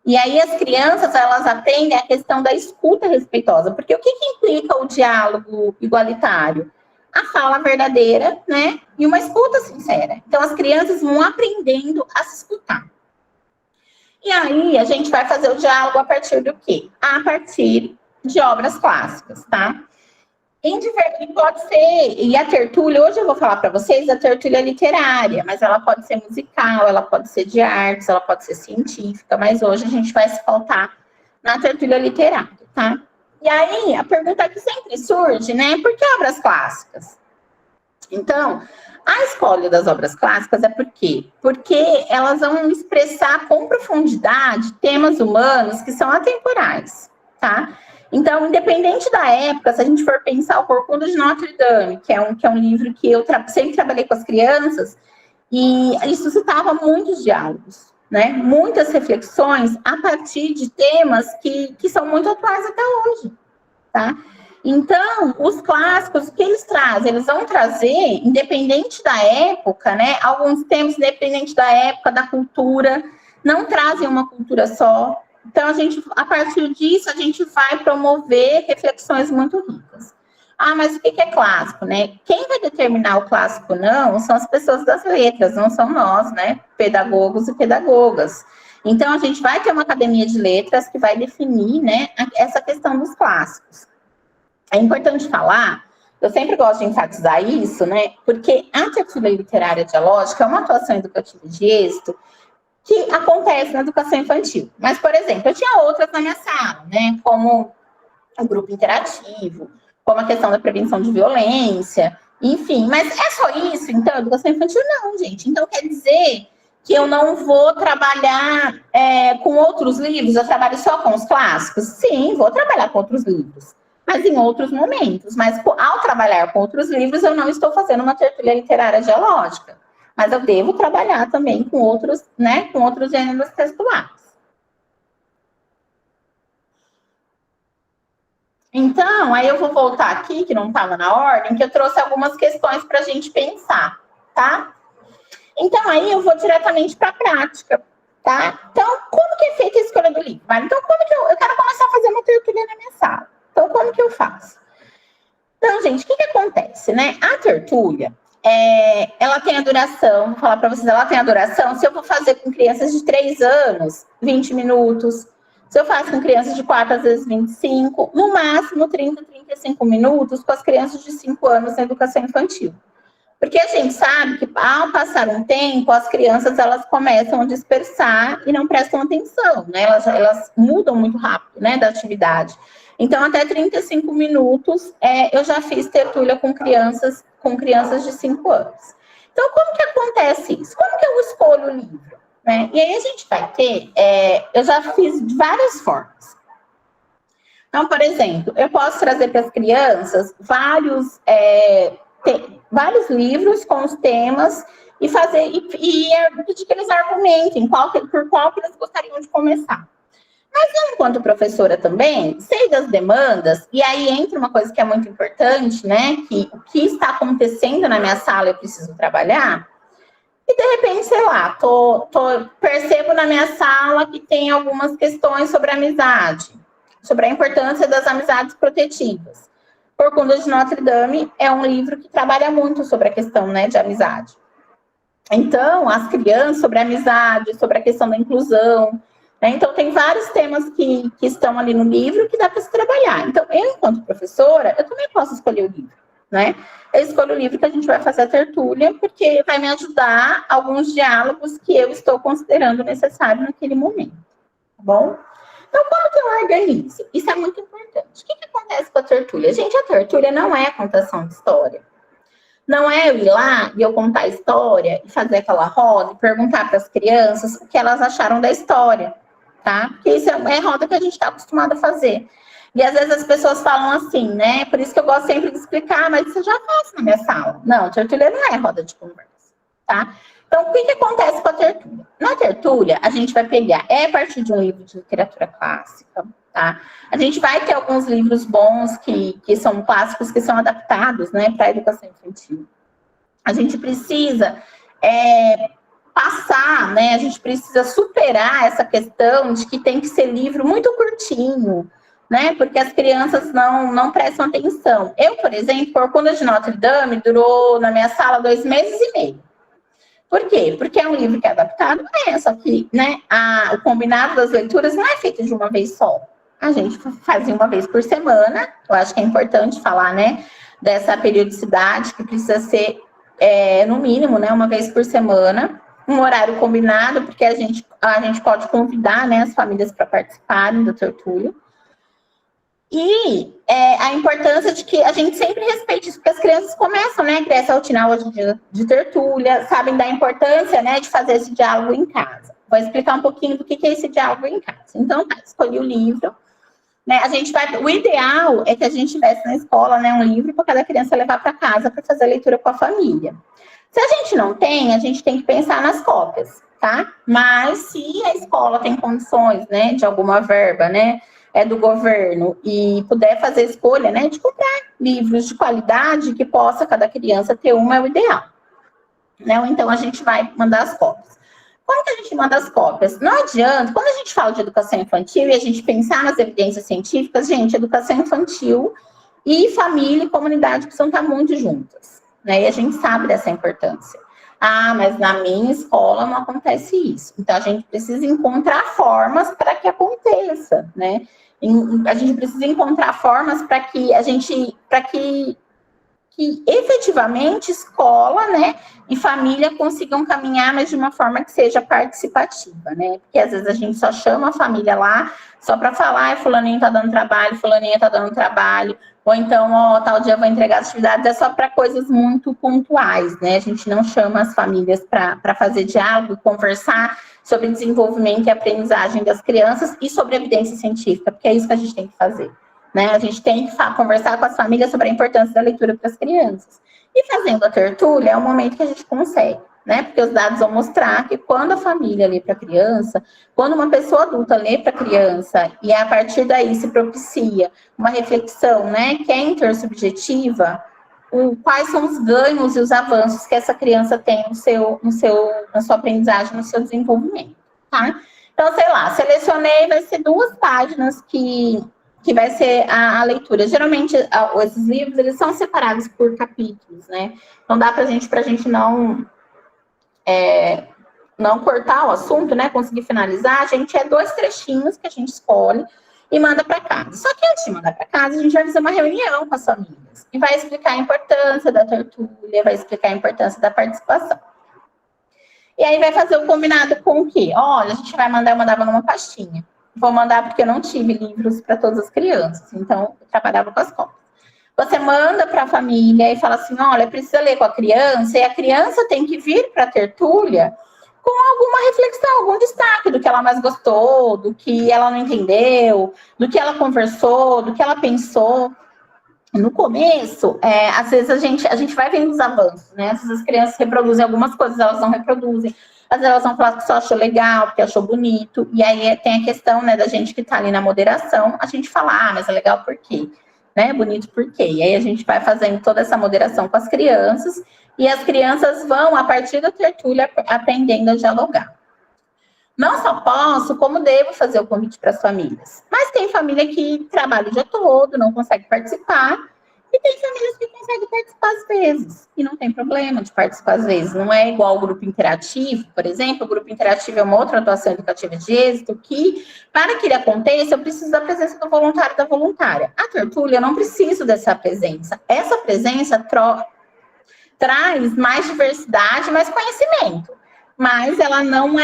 E aí as crianças, elas aprendem a questão da escuta respeitosa. Porque o que implica o diálogo igualitário? A fala verdadeira, né? E uma escuta sincera. Então, as crianças vão aprendendo a se escutar. E aí, a gente vai fazer o diálogo a partir do quê? A partir de obras clássicas, tá? Pode ser, e a tertúlia, hoje eu vou falar para vocês da tertúlia literária, mas ela pode ser musical, ela pode ser de artes, ela pode ser científica, mas hoje a gente vai se pautar na tertúlia literária, tá? E aí, a pergunta que sempre surge, né? Por que obras clássicas? Então, a escolha das obras clássicas é por quê? Porque elas vão expressar com profundidade temas humanos que são atemporais, tá? Então, independente da época, se a gente for pensar o Corcunda de Notre Dame, que é um livro que eu sempre trabalhei com as crianças, e ele suscitava muitos diálogos, né? Muitas reflexões a partir de temas que são muito atuais até hoje, tá? Então, os clássicos, o que eles trazem? Eles vão trazer, independente da época, né? Alguns temas, independente da época, da cultura, não trazem uma cultura só. Então, a partir disso, a gente vai promover reflexões muito ricas. Ah, mas o que é clássico, né? Quem vai determinar o clássico não são as pessoas das letras, não são nós, né? Pedagogos e pedagogas. Então, a gente vai ter uma academia de letras que vai definir, né, essa questão dos clássicos. É importante falar, eu sempre gosto de enfatizar isso, né? Porque a tertúlia literária dialógica é uma atuação educativa de êxito que acontece na educação infantil. Mas, por exemplo, eu tinha outras na minha sala, né? Como o grupo interativo, como a questão da prevenção de violência, enfim. Mas é só isso, então, educação infantil? Não, gente. Então, quer dizer que eu não vou trabalhar com outros livros? Eu trabalho só com os clássicos? Sim, vou trabalhar com outros livros, mas em outros momentos. Mas, ao trabalhar com outros livros, eu não estou fazendo uma tertúlia literária dialógica. Mas eu devo trabalhar também com outros, né, com outros gêneros textuais. Então, aí eu vou voltar aqui, que não estava na ordem, que eu trouxe algumas questões para a gente pensar, tá? Então, aí eu vou diretamente para a prática, tá? Então, como que é feita a escolha do livro? Então, como que eu quero começar a fazer uma tertúlia na minha sala. Então, como que eu faço? Então, gente, o que acontece, né? A tertúlia, ela tem a duração, vou falar para vocês, ela tem a duração, se eu vou fazer com crianças de 3 anos, 20 minutos, se eu faço com crianças de 4, às vezes 25, no máximo 30, 35 minutos com as crianças de 5 anos na educação infantil. Porque a gente sabe que ao passar um tempo, as crianças, elas começam a dispersar e não prestam atenção, né? Elas mudam muito rápido, né, da atividade. Então, até 35 minutos, eu já fiz tertúlia com crianças de 5 anos. Então, como que acontece isso? Como que eu escolho o livro? Né? E aí a gente vai ter, eu já fiz de várias formas. Então, por exemplo, eu posso trazer para as crianças vários livros com os temas e pedir que eles argumentem por qual que eles gostariam de começar. Mas eu, enquanto professora também, sei das demandas, e aí entra uma coisa que é muito importante, né? Que o que está acontecendo na minha sala eu preciso trabalhar. E de repente, sei lá, percebo na minha sala que tem algumas questões sobre amizade, sobre a importância das amizades protetivas. Corcunda de Notre Dame é um livro que trabalha muito sobre a questão, né, de amizade. Então, as crianças, sobre a amizade, sobre a questão da inclusão, né? Então, tem vários temas que estão ali no livro que dá para se trabalhar. Então, eu, enquanto professora, eu também posso escolher o livro, né? Eu escolho o livro que a gente vai fazer a tertúlia, porque vai me ajudar alguns diálogos que eu estou considerando necessário naquele momento, tá bom? Então, como que eu organizo? Isso é muito importante. O que acontece com a tertúlia? Gente, a tertúlia não é a contação de história. Não é eu ir lá e eu contar a história e fazer aquela roda e perguntar para as crianças o que elas acharam da história, tá? Porque isso é roda que a gente está acostumado a fazer. E às vezes as pessoas falam assim, né? Por isso que eu gosto sempre de explicar, mas isso eu já faço na minha sala. Não, tertúlia não é roda de conversa, tá? Então, o que acontece com a tertúlia? Na tertúlia, a gente vai pegar, a partir de um livro de literatura clássica, tá? A gente vai ter alguns livros bons que são clássicos, que são adaptados, né, para a educação infantil. A gente precisa passar, né, a gente precisa superar essa questão de que tem que ser livro muito curtinho, né, porque as crianças não prestam atenção. Eu, por exemplo, Corcunda de Notre Dame durou na minha sala 2 meses e meio. Por quê? Porque é um livro que é adaptado, só que, né, o combinado das leituras não é feito de uma vez só. A gente fazia uma vez por semana, eu acho que é importante falar, né, dessa periodicidade que precisa ser, no mínimo, né, uma vez por semana, um horário combinado, porque a gente pode convidar, né, as famílias para participarem do tertúlio. E a importância de que a gente sempre respeite isso, porque as crianças começam, né, a criar essa rotina hoje de tertúlia, sabem da importância, né, de fazer esse diálogo em casa. Vou explicar um pouquinho do que é esse diálogo em casa. Então, escolhi o livro, né, o ideal é que a gente tivesse na escola, né, um livro para cada criança levar para casa para fazer a leitura com a família. Se a gente não tem, a gente tem que pensar nas cópias, tá? Mas se a escola tem condições, né, de alguma verba, né, do governo, e puder fazer escolha, né, de comprar livros de qualidade que possa cada criança ter é o ideal, né, ou então a gente vai mandar as cópias. Como que a gente manda as cópias? Não adianta, quando a gente fala de educação infantil e a gente pensar nas evidências científicas, gente, educação infantil e família e comunidade precisam estar muito juntas, né, e a gente sabe dessa importância. Ah, mas na minha escola não acontece isso. Então, a gente precisa encontrar formas para que aconteça, né? A gente precisa encontrar formas para que efetivamente escola, né, e família consigam caminhar, mas de uma forma que seja participativa, né? Porque às vezes a gente só chama a família lá só para falar, fulaninho tá dando trabalho, fulaninha tá dando trabalho, ou então, tal dia eu vou entregar as atividades, é só para coisas muito pontuais, né? A gente não chama as famílias para fazer diálogo, conversar sobre desenvolvimento e aprendizagem das crianças e sobre evidência científica, porque é isso que a gente tem que fazer, né? A gente tem que conversar com as famílias sobre a importância da leitura para as crianças. E fazendo a tertúlia é o momento que a gente consegue, né? Porque os dados vão mostrar que quando a família lê para a criança, quando uma pessoa adulta lê para a criança, e a partir daí se propicia uma reflexão, né, que é intersubjetiva, quais são os ganhos e os avanços que essa criança tem na sua aprendizagem, no seu desenvolvimento, tá? Então, sei lá, selecionei, vai ser 2 páginas que vai ser a leitura. Geralmente, esses livros, eles são separados por capítulos, né? Então, dá pra gente não cortar o assunto, né? Conseguir finalizar, a gente 2 trechinhos que a gente escolhe e manda para casa. Só que antes de mandar para casa, a gente vai fazer uma reunião com as famílias e vai explicar a importância da tertúlia, vai explicar a importância da participação. E aí vai fazer o combinado com o quê? Olha, a gente vai mandava numa pastinha, vou mandar porque eu não tive livros para todas as crianças, então eu trabalhava com as cópias. Você manda para a família e fala assim, olha, precisa ler com a criança, e a criança tem que vir para a tertúlia com alguma reflexão, algum destaque do que ela mais gostou, do que ela não entendeu, do que ela conversou, do que ela pensou. No começo, às vezes a gente vai vendo os avanços, né? Às vezes as crianças reproduzem algumas coisas, elas não reproduzem. Às vezes elas vão falar que só achou legal, porque achou bonito. E aí tem a questão, né, da gente que está ali na moderação, a gente fala, mas é legal por quê? Né? Bonito por quê? E aí a gente vai fazendo toda essa moderação com as crianças, e as crianças vão, a partir da tertúlia, aprendendo a dialogar. Não só posso, como devo fazer o convite para as famílias. Mas tem família que trabalha o dia todo, não consegue participar, e tem famílias que conseguem participar às vezes. E não tem problema de participar às vezes. Não é igual o grupo interativo, por exemplo. O grupo interativo é uma outra atuação educativa de êxito que, para que ele aconteça, eu preciso da presença do voluntário e da voluntária. A tertúlia, eu não preciso dessa presença. Essa presença traz mais diversidade, mais conhecimento. Mas ela não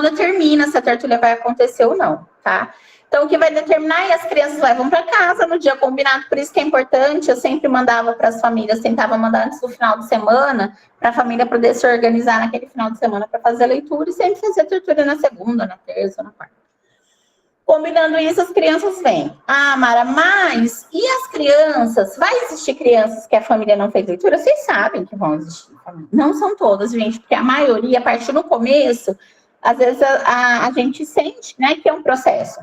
determina se a tertúlia vai acontecer ou não, tá? Então, o que vai determinar é as crianças levam para casa no dia combinado, por isso que é importante, eu sempre mandava para as famílias, tentava mandar antes do final de semana, para a família poder se organizar naquele final de semana para fazer a leitura, e sempre fazer a tertúlia na segunda, na terça, na quarta. Combinando isso, as crianças vêm. Mara, mas e as crianças? Vai existir crianças que a família não fez leitura? Vocês sabem que vão existir. Não são todas, gente, porque a maioria, a partir do começo, às vezes a gente sente, né, que é um processo.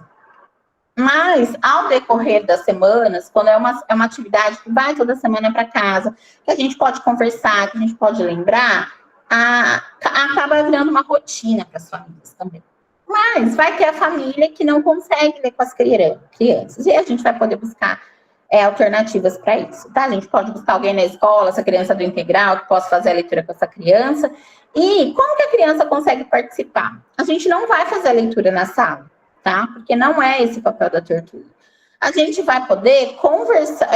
Mas, ao decorrer das semanas, quando é uma atividade que vai toda semana para casa, que a gente pode conversar, que a gente pode lembrar, acaba virando uma rotina para as famílias também. Mas vai ter a família que não consegue ler com as crianças. E a gente vai poder buscar alternativas para isso, tá? A gente pode buscar alguém na escola, essa criança do integral, que possa fazer a leitura com essa criança. E como que a criança consegue participar? A gente não vai fazer a leitura na sala, tá? Porque não é esse o papel da tertúlia. A gente vai poder conversar,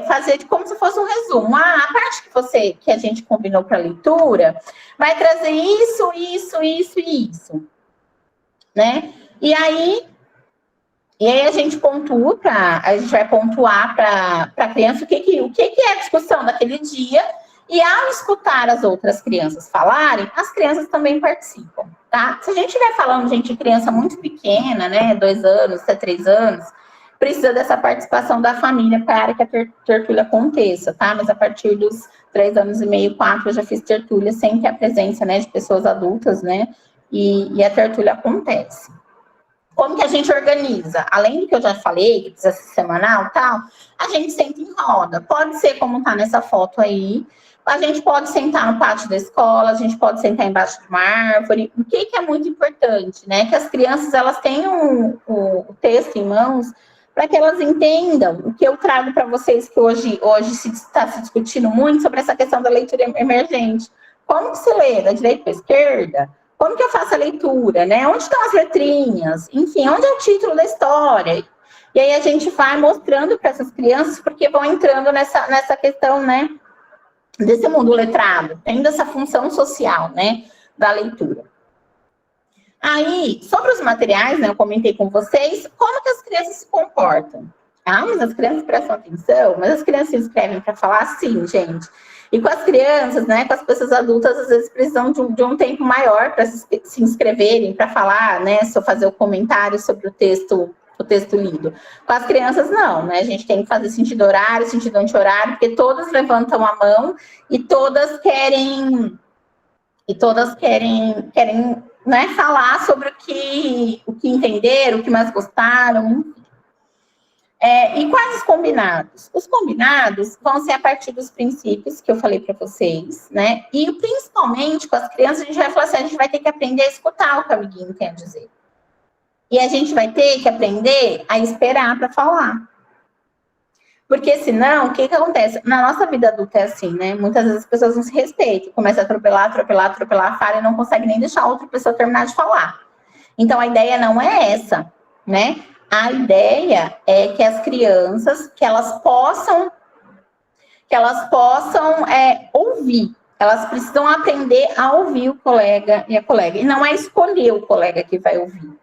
fazer como se fosse um resumo. A parte que a gente combinou para a leitura vai trazer isso, né? E aí a gente vai pontuar para a criança o que é a discussão daquele dia, e ao escutar as outras crianças falarem, as crianças também participam, tá? Se a gente estiver falando, gente, de criança muito pequena, né, 2 anos, até 3 anos, precisa dessa participação da família para que a tertúlia aconteça, tá? Mas a partir dos 3 anos e meio, 4, eu já fiz tertúlia sem ter a presença, né, de pessoas adultas, né? E a tertúlia acontece. Como que a gente organiza? Além do que eu já falei, que precisa ser semanal e tal, a gente senta em roda. Pode ser como tá nessa foto aí. A gente pode sentar no pátio da escola, a gente pode sentar embaixo de uma árvore. O que é muito importante, né? Que as crianças, elas tenham o texto em mãos para que elas entendam o que eu trago para vocês, que hoje está se discutindo muito sobre essa questão da leitura emergente. Como que se lê? Da direita para a esquerda? Como que eu faço a leitura, né? Onde estão as letrinhas? Enfim, onde é o título da história? E aí a gente vai mostrando para essas crianças, porque vão entrando nessa questão, né? Desse mundo letrado, tendo essa função social, né? Da leitura. Aí, sobre os materiais, né? Eu comentei com vocês, como que as crianças se comportam? Mas as crianças prestam atenção? Mas as crianças se inscrevem para falar? Sim, gente. E com as crianças, né, com as pessoas adultas, às vezes precisam de um tempo maior para se inscreverem, para falar, né, só fazer o comentário sobre o texto lido. Com as crianças, não, né, a gente tem que fazer sentido horário, sentido anti-horário, porque todas levantam a mão e todas querem, né, falar sobre o que entenderam, o que mais gostaram. E quais os combinados? Os combinados vão ser a partir dos princípios que eu falei para vocês, né? E principalmente com as crianças, a gente vai falar assim, a gente vai ter que aprender a escutar o que o amiguinho quer dizer. E a gente vai ter que aprender a esperar para falar. Porque senão, o que acontece? Na nossa vida adulta é assim, né? Muitas vezes as pessoas não se respeitam, começam a atropelar, falam e não conseguem nem deixar a outra pessoa terminar de falar. Então, a ideia não é essa, né? A ideia é que as crianças, que elas possam ouvir. Elas precisam aprender a ouvir o colega e a colega. E não é escolher o colega que vai ouvir.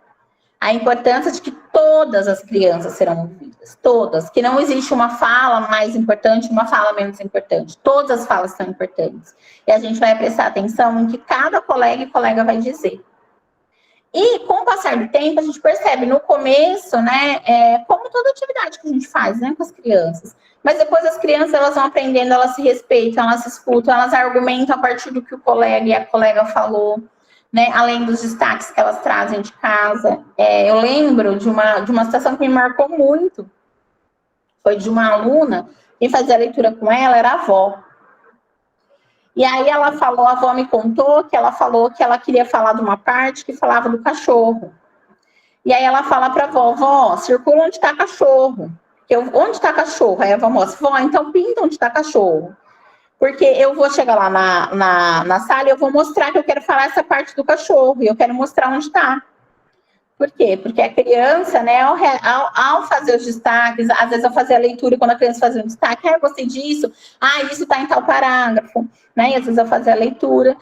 A importância de que todas as crianças serão ouvidas. Todas. Que não existe uma fala mais importante, uma fala menos importante. Todas as falas são importantes. E a gente vai prestar atenção em que cada colega e colega vai dizer. E, com o passar do tempo, a gente percebe no começo, né, como toda atividade que a gente faz, né, com as crianças. Mas depois as crianças, elas vão aprendendo, elas se respeitam, elas se escutam, elas argumentam a partir do que o colega e a colega falou, né, além dos destaques que elas trazem de casa. Eu lembro de uma situação que me marcou muito. Foi de uma aluna, quem fazia a leitura com ela era a avó. E aí ela falou, a avó me contou que ela falou que ela queria falar de uma parte que falava do cachorro. E aí ela fala para a avó, vó, circula onde está cachorro. Onde está cachorro? Aí a avó mostra, vó, então pinta onde está cachorro. Porque eu vou chegar lá na sala e eu vou mostrar que eu quero falar essa parte do cachorro. E eu quero mostrar onde está. Por quê? Porque a criança, né, ao fazer os destaques, às vezes eu fazia a leitura, quando a criança fazia um destaque, eu gostei disso, isso está em tal parágrafo, né, e às vezes eu fazia a leitura.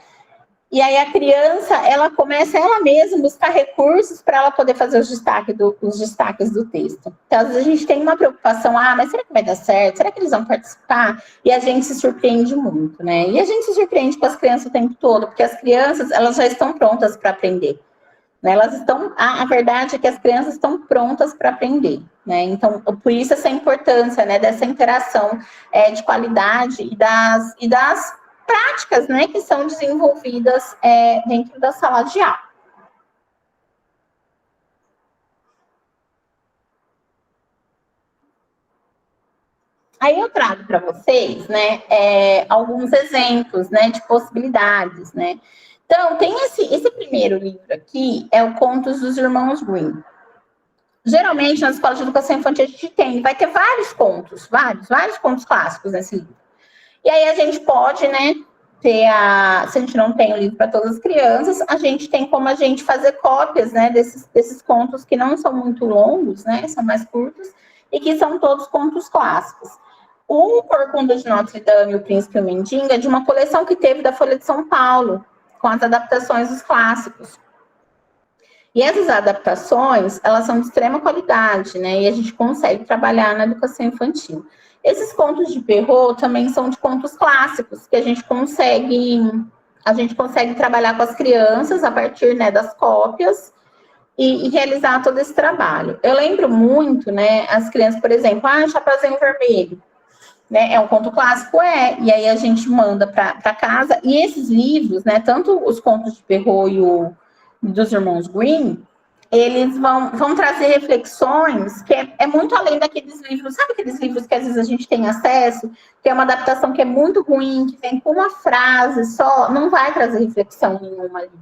E aí a criança, ela começa ela mesma a buscar recursos para ela poder fazer os destaques do texto. Então, às vezes a gente tem uma preocupação, mas será que vai dar certo? Será que eles vão participar? E a gente se surpreende muito, né? E a gente se surpreende com as crianças o tempo todo, porque as crianças, elas já estão prontas para aprender. Elas estão, a verdade é que as crianças estão prontas para aprender, né? Então, por isso essa importância, né, dessa interação de qualidade e das práticas, né, que são desenvolvidas dentro da sala de aula. Aí eu trago para vocês, né, alguns exemplos, né, de possibilidades, né? Então, tem esse primeiro livro aqui, é o Contos dos Irmãos Grimm. Geralmente, na escola de educação infantil, a gente vai ter vários contos clássicos nesse livro. E aí a gente pode, né, se a gente não tem o livro para todas as crianças, a gente tem como a gente fazer cópias, né, desses contos que não são muito longos, né, são mais curtos, e que são todos contos clássicos. O Corcunda de Notre Dame e o Príncipe e o Mendigo é de uma coleção que teve da Folha de São Paulo, com as adaptações dos clássicos. E essas adaptações, elas são de extrema qualidade, né? E a gente consegue trabalhar na educação infantil. Esses contos de Perrault também são de contos clássicos, que a gente consegue trabalhar com as crianças a partir, né, das cópias e realizar todo esse trabalho. Eu lembro muito, né, as crianças, por exemplo, Chapeuzinho Vermelho. Né, é um conto clássico, e aí a gente manda para casa, e esses livros, né, tanto os contos de Perrault e dos Irmãos Grimm, eles vão trazer reflexões que é muito além daqueles livros, sabe aqueles livros que às vezes a gente tem acesso, que é uma adaptação que é muito ruim, que vem com uma frase só, não vai trazer reflexão nenhuma ali,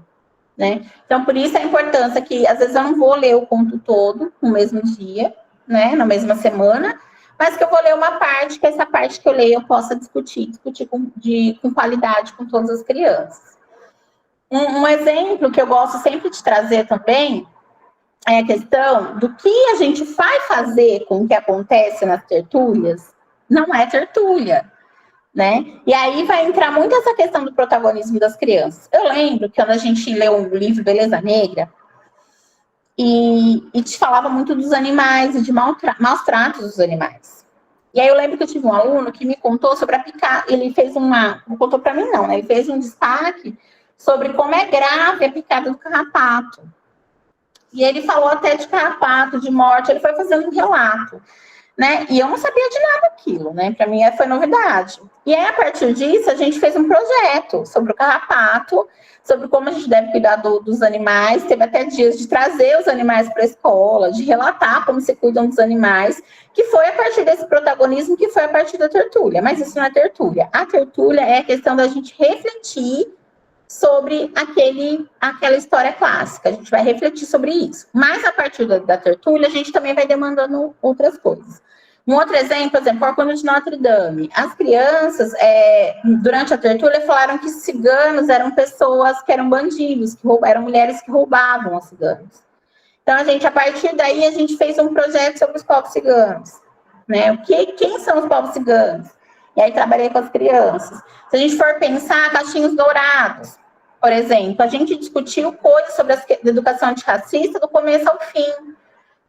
né? Então, por isso a importância que, às vezes eu não vou ler o conto todo no mesmo dia, né, na mesma semana, mas que eu vou ler uma parte, que essa parte que eu leio eu possa discutir com qualidade com todas as crianças. Um exemplo que eu gosto sempre de trazer também é a questão do que a gente vai fazer com o que acontece nas tertúlias, não é tertúlia, né? E aí vai entrar muito essa questão do protagonismo das crianças. Eu lembro que quando a gente leu o livro Beleza Negra, e te falava muito dos animais e de maus tratos dos animais. E aí eu lembro que eu tive um aluno que me contou sobre a picada, não contou para mim não, né? Ele fez um destaque sobre como é grave a picada do carrapato. E ele falou até de carrapato, de morte, ele foi fazendo um relato, né? E eu não sabia de nada daquilo, né? Para mim foi novidade. E aí, a partir disso, a gente fez um projeto sobre o carrapato, sobre como a gente deve cuidar dos animais. Teve até dias de trazer os animais para a escola, de relatar como se cuidam dos animais, que foi a partir desse protagonismo, que foi a partir da tertúlia. Mas isso não é tertúlia. A tertúlia é a questão da gente refletir sobre aquela história clássica. A gente vai refletir sobre isso. Mas, a partir da tertúlia, a gente também vai demandando outras coisas. Um outro exemplo, por exemplo, Corcunda de Notre Dame. As crianças, durante a tertúlia, falaram que ciganos eram pessoas que eram bandidos, eram mulheres que roubavam os ciganos. Então, a partir daí, a gente fez um projeto sobre os povos ciganos. Né? Quem são os povos ciganos? E aí trabalhei com as crianças. Se a gente for pensar, cachinhos dourados, por exemplo, a gente discutiu coisas sobre a educação antirracista do começo ao fim,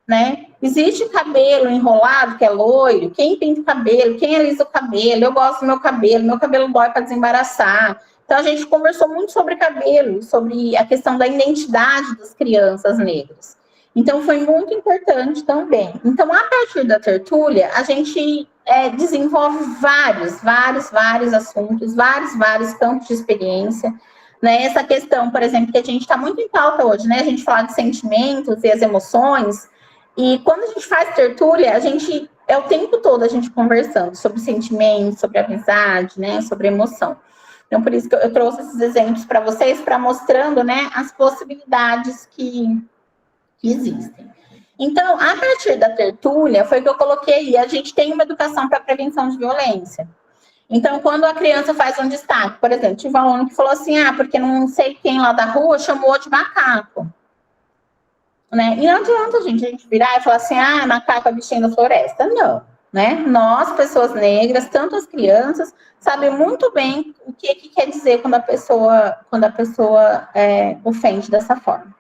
né? Existe cabelo enrolado, que é loiro, quem pinta o cabelo, quem alisa o cabelo, eu gosto do meu cabelo dói para desembaraçar. Então, a gente conversou muito sobre cabelo, sobre a questão da identidade das crianças negras. Então, foi muito importante também. Então, a partir da tertúlia, a gente desenvolve vários assuntos, vários campos de experiência, né? Essa questão, por exemplo, que a gente está muito em pauta hoje, né? A gente fala de sentimentos e as emoções, e quando a gente faz tertúlia, a gente é o tempo todo a gente conversando sobre sentimentos, sobre amizade, né? Sobre emoção. Então, por isso que eu trouxe esses exemplos para vocês, para mostrando, né, as possibilidades que existem. Então, a partir da tertúlia, foi que eu coloquei, a gente tem uma educação para prevenção de violência. Então, quando a criança faz um destaque, por exemplo, tive um aluno que falou assim, porque não sei quem lá da rua chamou de macaco. Né? E não adianta a gente virar e falar assim, macaco é bichinho da floresta. Não, né? Nós, pessoas negras, tanto as crianças, sabem muito bem o que quer dizer quando a pessoa ofende dessa forma.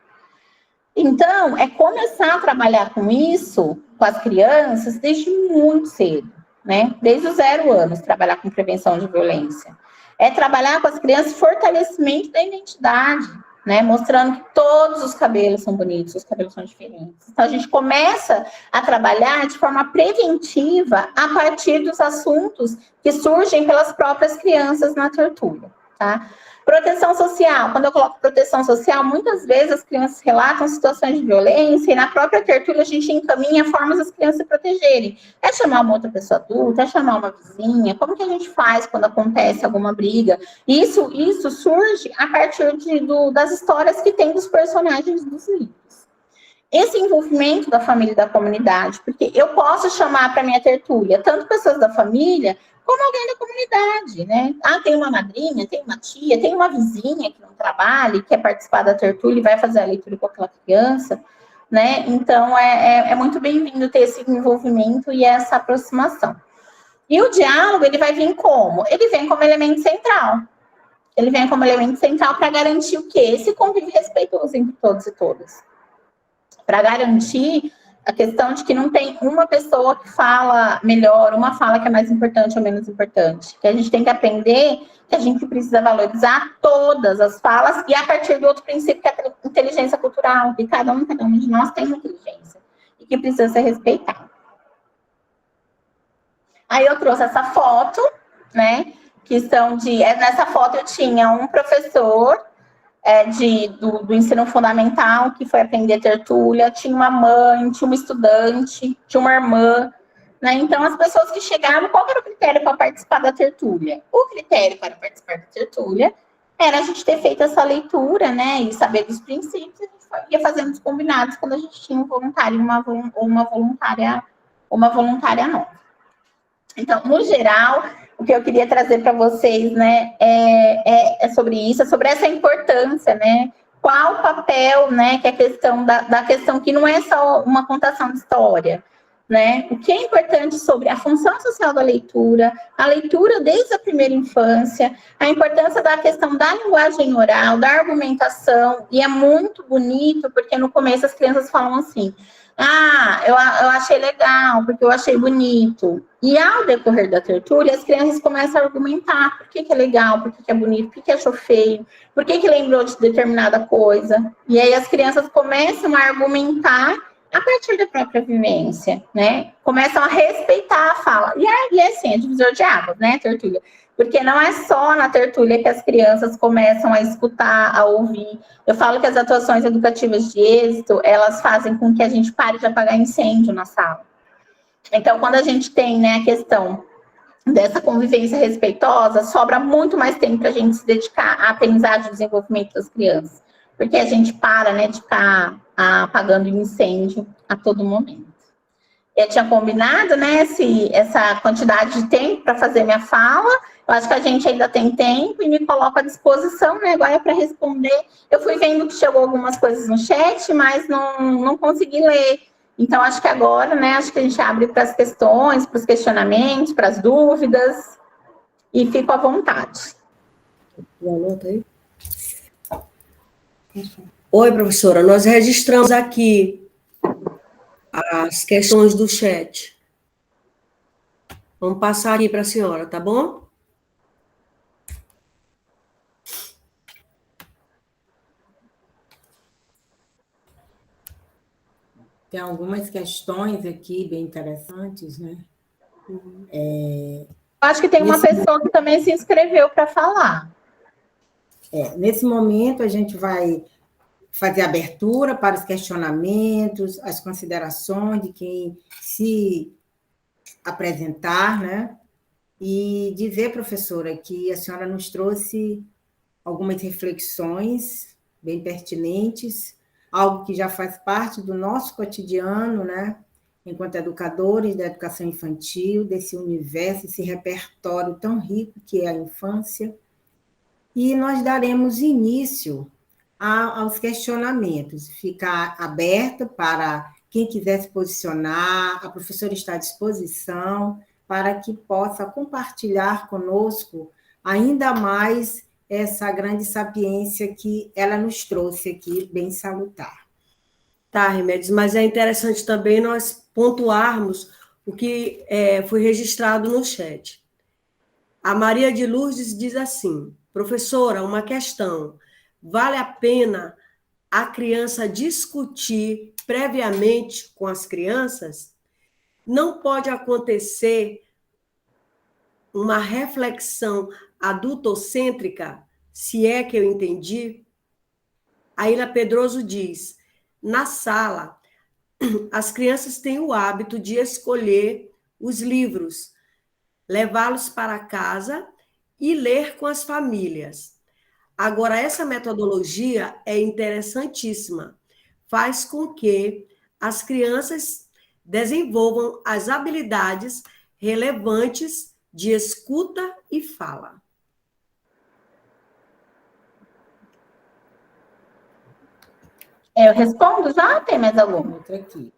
Então, é começar a trabalhar com isso, com as crianças, desde muito cedo, né? Desde os 0 anos, trabalhar com prevenção de violência. É trabalhar com as crianças fortalecimento da identidade, né? Mostrando que todos os cabelos são bonitos, os cabelos são diferentes. Então, a gente começa a trabalhar de forma preventiva a partir dos assuntos que surgem pelas próprias crianças na tertúlia, tá? Proteção social. Quando eu coloco proteção social, muitas vezes as crianças relatam situações de violência e na própria tertúlia a gente encaminha formas das crianças se protegerem. É chamar uma outra pessoa adulta, é chamar uma vizinha. Como que a gente faz quando acontece alguma briga? Isso surge a partir das histórias que tem dos personagens dos livros. Esse envolvimento da família e da comunidade, porque eu posso chamar para minha tertúlia tanto pessoas da família como alguém da comunidade, né? Tem uma madrinha, tem uma tia, tem uma vizinha que não trabalha e quer participar da tertúlia e vai fazer a leitura com aquela criança, né? Então, é muito bem-vindo ter esse envolvimento e essa aproximação. E o diálogo, ele vai vir como? Ele vem como elemento central. Ele vem como elemento central para garantir o quê? Esse convívio respeitoso entre todos e todas. Para garantir a questão de que não tem uma pessoa que fala melhor, uma fala que é mais importante ou menos importante. Que a gente tem que aprender que a gente precisa valorizar todas as falas e a partir do outro princípio que é a inteligência cultural, que cada um de nós tem uma inteligência e que precisa ser respeitada. Aí eu trouxe essa foto, né, nessa foto eu tinha um professor do ensino fundamental, que foi aprender tertúlia, tinha uma mãe, tinha uma estudante, tinha uma irmã, né? Então, as pessoas que chegavam, qual era o critério para participar da tertúlia? O critério para participar da tertúlia era a gente ter feito essa leitura, né, e saber dos princípios, a gente ia fazendo os combinados quando a gente tinha um voluntário ou uma voluntária nova. Então, no geral, o que eu queria trazer para vocês, né, é sobre isso, é sobre essa importância, né? Qual o papel, né, que é a questão da questão que não é só uma contação de história, né? O que é importante sobre a função social da leitura, a leitura desde a primeira infância, a importância da questão da linguagem oral, da argumentação, e é muito bonito, porque no começo as crianças falam assim, eu achei legal, porque eu achei bonito. E ao decorrer da tertúlia, as crianças começam a argumentar por que é legal, por que é bonito, por que achou feio, por que lembrou de determinada coisa. E aí as crianças começam a argumentar a partir da própria vivência, né? Começam a respeitar a fala. E assim, é divisor de águas, né, tertúlia? Porque não é só na tertúlia que as crianças começam a escutar, a ouvir. Eu falo que as atuações educativas de êxito, elas fazem com que a gente pare de apagar incêndio na sala. Então, quando a gente tem, né, a questão dessa convivência respeitosa, sobra muito mais tempo para a gente se dedicar à aprendizagem e desenvolvimento das crianças. Porque a gente para, né, de ficar apagando incêndio a todo momento. Eu tinha combinado, né, essa quantidade de tempo para fazer minha fala. Eu acho que a gente ainda tem tempo e me coloco à disposição, né, agora para responder. Eu fui vendo que chegou algumas coisas no chat, mas não consegui ler. Então, acho que agora, né, acho que a gente abre para as questões, para os questionamentos, para as dúvidas. e fico à vontade. Anota aí. Oi, professora, nós registramos aqui as questões do chat. Vamos passar aqui para a senhora, tá bom? Tem algumas questões aqui bem interessantes, né? Acho que tem uma pessoa que também se inscreveu para falar. Nesse momento, a gente vai fazer abertura para os questionamentos, as considerações de quem se apresentar, né? E dizer, professora, que a senhora nos trouxe algumas reflexões bem pertinentes, algo que já faz parte do nosso cotidiano, né? Enquanto educadores da educação infantil, desse universo, esse repertório tão rico que é a infância. E nós daremos início aos questionamentos, ficar aberto para quem quiser se posicionar, a professora está à disposição para que possa compartilhar conosco ainda mais essa grande sapiência que ela nos trouxe aqui, bem salutar. Tá, Remédios, mas é interessante também nós pontuarmos o que foi registrado no chat. A Maria de Lourdes diz assim: professora, uma questão. Vale a pena a criança discutir previamente com as crianças? Não pode acontecer uma reflexão adultocêntrica, se é que eu entendi? A Ilha Pedroso diz: na sala, as crianças têm o hábito de escolher os livros, levá-los para casa e ler com as famílias. Agora, essa metodologia é interessantíssima. Faz com que as crianças desenvolvam as habilidades relevantes de escuta e fala. Eu respondo já? Tem mais alguma? Outra aqui.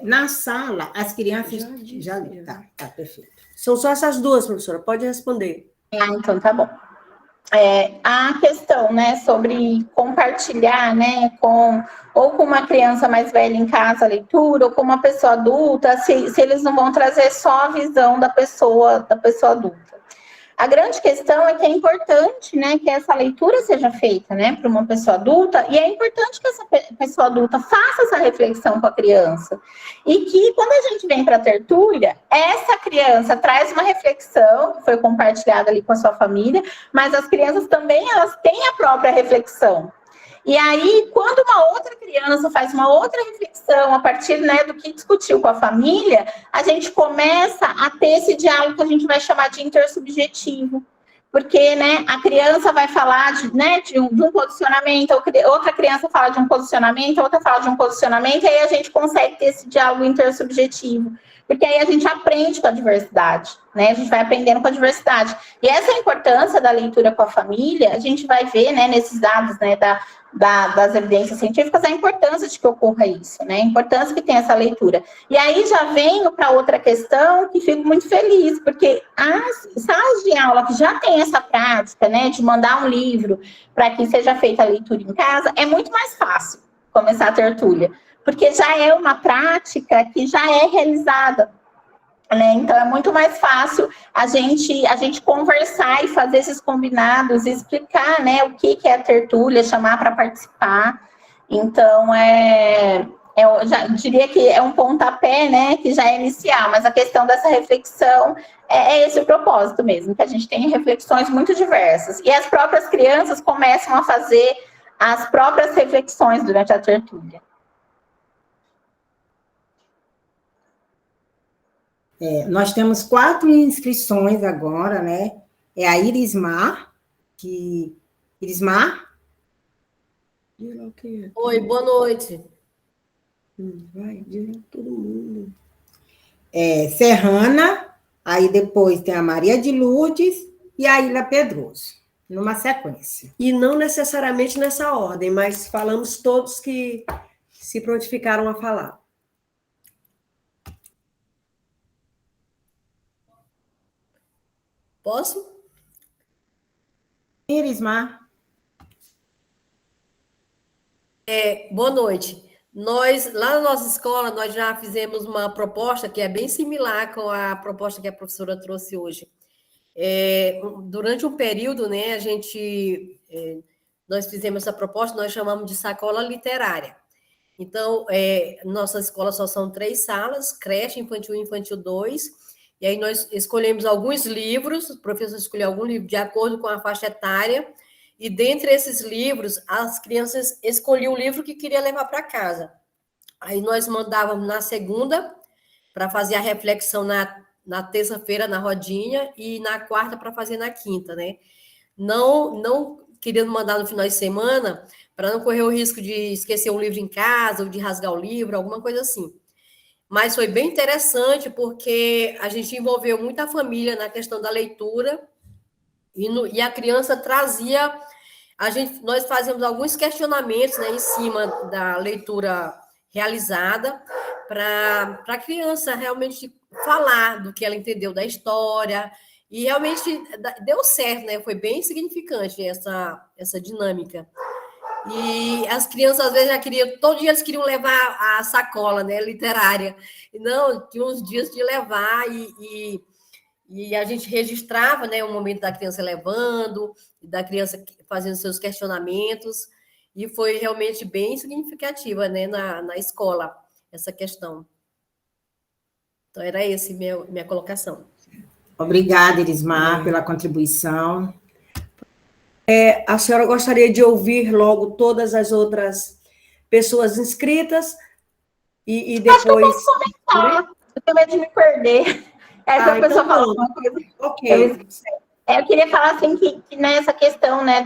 Na sala, as crianças... Já li, tá, perfeito. São só essas duas, professora, pode responder. Então tá bom. A questão, né, sobre compartilhar, né, ou com uma criança mais velha em casa a leitura, ou com uma pessoa adulta, se eles não vão trazer só a visão da pessoa adulta. A grande questão é que é importante, né, que essa leitura seja feita, né, para uma pessoa adulta, e é importante que essa pessoa adulta faça essa reflexão com a criança. E que, quando a gente vem para a tertúlia, essa criança traz uma reflexão, que foi compartilhada ali com a sua família, mas as crianças também, elas têm a própria reflexão. E aí, quando uma outra criança faz uma outra reflexão a partir, né, do que discutiu com a família, a gente começa a ter esse diálogo que a gente vai chamar de intersubjetivo. Porque, né, a criança vai falar de um posicionamento, outra criança fala de um posicionamento, outra fala de um posicionamento, e aí a gente consegue ter esse diálogo intersubjetivo. Porque aí a gente aprende com a diversidade, né? A gente vai aprendendo com a diversidade. E essa importância da leitura com a família, a gente vai ver, né, nesses dados, né, das evidências científicas, a importância de que ocorra isso, né? A importância que tem essa leitura. E aí já venho para outra questão que fico muito feliz, porque as salas de aula que já tem essa prática, né, de mandar um livro para que seja feita a leitura em casa, é muito mais fácil começar a tertúlia, porque já é uma prática que já é realizada, né? Então, é muito mais fácil a gente conversar e fazer esses combinados, explicar, né, o que é a tertúlia, chamar para participar. Então, eu já diria que é um pontapé, né, que já é inicial, mas a questão dessa reflexão é esse o propósito mesmo, que a gente tenha reflexões muito diversas. E as próprias crianças começam a fazer as próprias reflexões durante a tertúlia. Nós temos 4 inscrições agora, né? É a Irismar, Irismar? Oi, boa noite. Vai, diz todo mundo. Serrana, aí depois tem a Maria de Lourdes e a Ilha Pedroso, numa sequência. E não necessariamente nessa ordem, mas falamos todos que se prontificaram a falar. Posso? Irismar. Boa noite. Nós, lá na nossa escola, nós já fizemos uma proposta que é bem similar com a proposta que a professora trouxe hoje. Durante um período, né, nós fizemos essa proposta, nós chamamos de sacola literária. Então, nossa escola só são 3 salas, creche, infantil 1 e infantil 2, e aí nós escolhemos alguns livros, o professor escolheu algum livro de acordo com a faixa etária, e dentre esses livros, as crianças escolhiam o livro que queria levar para casa. Aí nós mandávamos na segunda, para fazer a reflexão na terça-feira, na rodinha, e na quarta, para fazer na quinta, né? Não querendo mandar no final de semana, para não correr o risco de esquecer um livro em casa, ou de rasgar o livro, alguma coisa assim. Mas foi bem interessante, porque a gente envolveu muita família na questão da leitura, e a criança trazia... Nós fazíamos alguns questionamentos, né, em cima da leitura realizada, para a criança realmente falar do que ela entendeu da história, e realmente deu certo, né? Foi bem significante essa dinâmica. E as crianças, às vezes, todo dia eles queriam levar a sacola, né, literária. E não, tinha uns dias de levar, e a gente registrava, né, o momento da criança levando, da criança fazendo seus questionamentos, e foi realmente bem significativa, né, na escola, essa questão. Então, era essa minha colocação. Obrigada, Irismar, pela contribuição. A senhora gostaria de ouvir logo todas as outras pessoas inscritas e depois... Acho que eu posso comentar. Eu tenho medo de me perder. Essa pessoa então, falou uma coisa. Ok. Eu queria falar assim que nessa questão, né,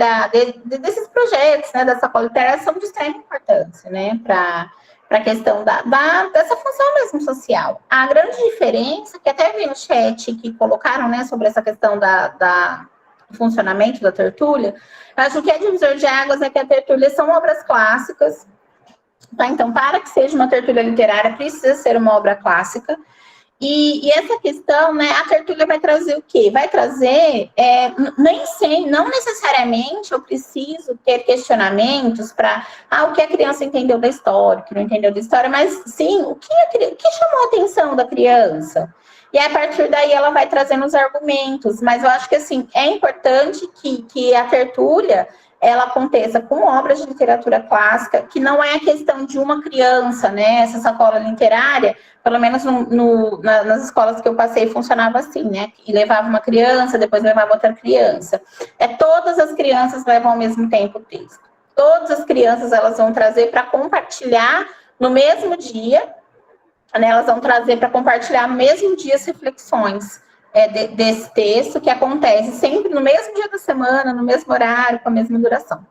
desses projetos, né, dessa qualidade, são de extrema importância, né, para a questão dessa função mesmo social. A grande diferença, que até vi no chat que colocaram, né, sobre essa questão do funcionamento da tertúlia, eu acho que a divisor de águas é que a tertúlia são obras clássicas, tá? Então, para que seja uma tertúlia literária, precisa ser uma obra clássica. E essa questão, né, a tertúlia vai trazer o quê? Vai trazer, não necessariamente eu preciso ter questionamentos para o que a criança entendeu da história, o que não entendeu da história, mas sim, o que chamou a atenção da criança. E a partir daí ela vai trazendo os argumentos, mas eu acho que assim, é importante que a tertúlia ela aconteça com obras de literatura clássica, que não é a questão de uma criança, né? Essa sacola literária, pelo menos nas escolas que eu passei, funcionava assim, né? E levava uma criança, depois levava outra criança. Todas as crianças levam ao mesmo tempo o texto. Todas as crianças, elas vão trazer para compartilhar no mesmo dia, né? Elas vão trazer para compartilhar no mesmo dia as reflexões desse texto, que acontece sempre no mesmo dia da semana, no mesmo horário, com a mesma duração.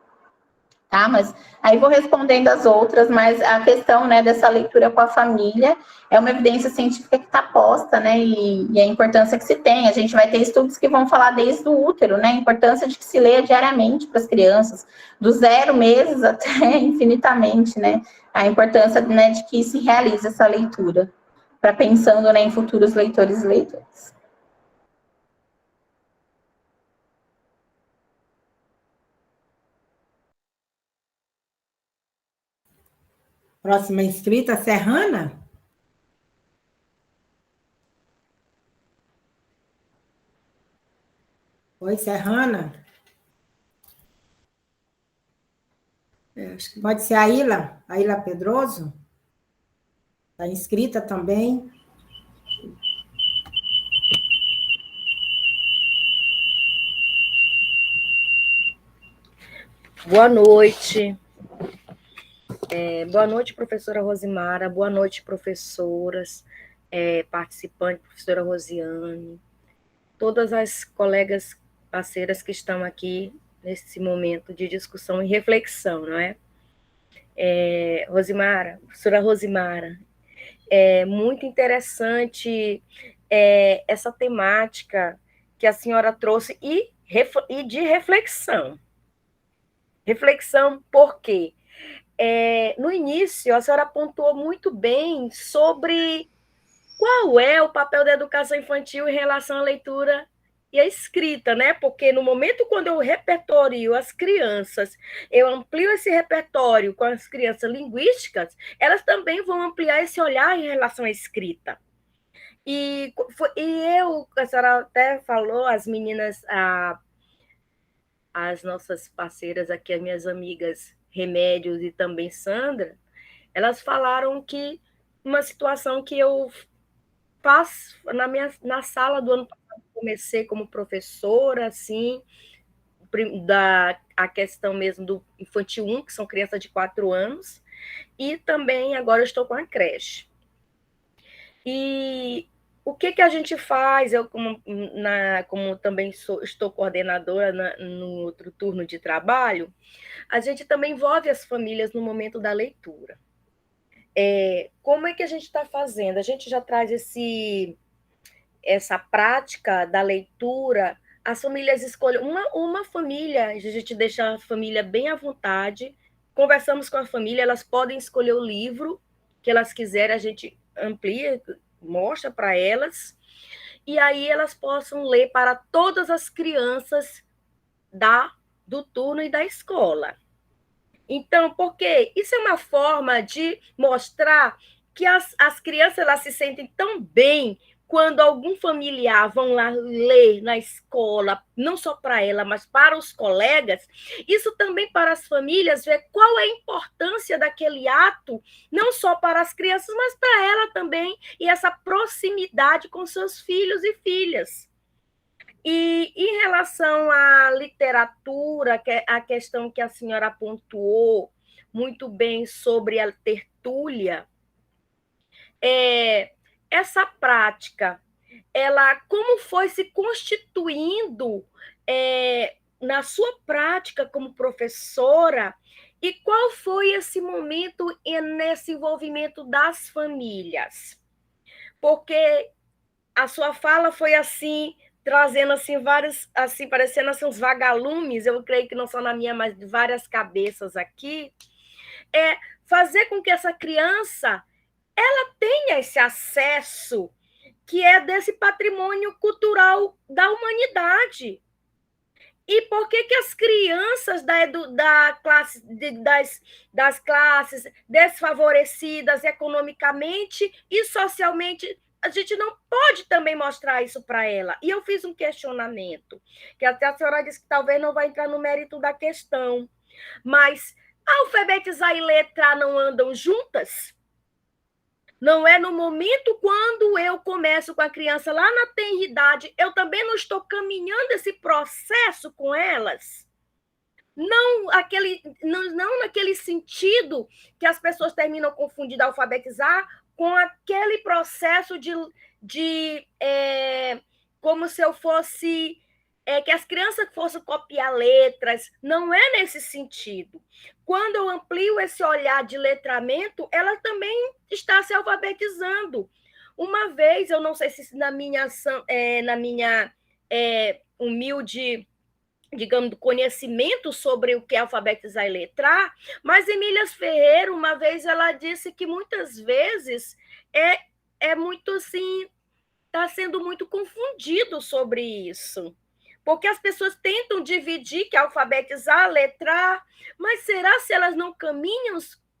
Tá? Mas aí vou respondendo as outras, mas a questão, né, dessa leitura com a família é uma evidência científica que está posta, né, e a importância que se tem. A gente vai ter estudos que vão falar desde o útero, né, a importância de que se leia diariamente para as crianças, do 0 meses até infinitamente, né, a importância, né, de que se realize essa leitura, para pensando, né, em futuros leitores e leitoras. Próxima inscrita, Serrana? Oi, Serrana? Pode ser a Ilha Pedroso? Está inscrita também. Boa noite. Boa noite, professora Rosimara. Boa noite, professoras, participantes, professora Rosiane, todas as colegas parceiras que estão aqui nesse momento de discussão e reflexão, não é? Rosimara, professora Rosimara, é muito interessante essa temática que a senhora trouxe e de reflexão. Reflexão por quê? No início, a senhora pontuou muito bem sobre qual é o papel da educação infantil em relação à leitura e a escrita, né? Porque no momento quando eu repertorio as crianças, eu amplio esse repertório com as crianças linguísticas, elas também vão ampliar esse olhar em relação à escrita. E a senhora até falou, as meninas, as nossas parceiras aqui, as minhas amigas Remédios e também Sandra, elas falaram que uma situação que eu faço na sala do ano passado, comecei como professora, assim, a questão mesmo do infantil 1, que são crianças de 4 anos, e também agora eu estou com a creche. E o que a gente faz? Eu, como também estou coordenadora no outro turno de trabalho, a gente também envolve as famílias no momento da leitura. Como é que a gente está fazendo? A gente já traz essa prática da leitura, as famílias escolhem uma família, a gente deixa a família bem à vontade, conversamos com a família, elas podem escolher o livro que elas quiserem, a gente amplia, mostra para elas, e aí elas possam ler para todas as crianças do turno e da escola. Então, porque isso é uma forma de mostrar que as crianças elas se sentem tão bem quando algum familiar vão lá ler na escola, não só para ela, mas para os colegas. Isso também para as famílias, ver qual é a importância daquele ato, não só para as crianças, mas para ela também, e essa proximidade com seus filhos e filhas. E em relação à literatura, que é a questão que a senhora pontuou muito bem sobre a tertúlia, essa prática, ela como foi se constituindo na sua prática como professora, e qual foi esse momento nesse envolvimento das famílias? Porque a sua fala foi assim, trazendo assim vários, assim, parecendo assim uns vagalumes, eu creio que não só na minha, mas de várias cabeças aqui, fazer com que essa criança ela tenha esse acesso que é desse patrimônio cultural da humanidade. E por que as crianças das classes desfavorecidas economicamente e socialmente, a gente não pode também mostrar isso para ela? E eu fiz um questionamento, que até a senhora disse que talvez não vai entrar no mérito da questão, mas alfabetizar e letrar não andam juntas? Não é no momento quando eu começo com a criança lá na tenridade, eu também não estou caminhando esse processo com elas? Não naquele sentido que as pessoas terminam confundindo alfabetizar com aquele processo de como se eu fosse... que as crianças fossem copiar letras, não é nesse sentido. Quando eu amplio esse olhar de letramento, ela também está se alfabetizando. Uma vez, eu não sei se na minha humilde, digamos, conhecimento sobre o que é alfabetizar e letrar, mas Emília Ferreira, uma vez, ela disse que muitas vezes é muito assim, está sendo muito confundido sobre isso. Porque as pessoas tentam dividir, que é alfabetizar, letrar, mas será se elas não caminham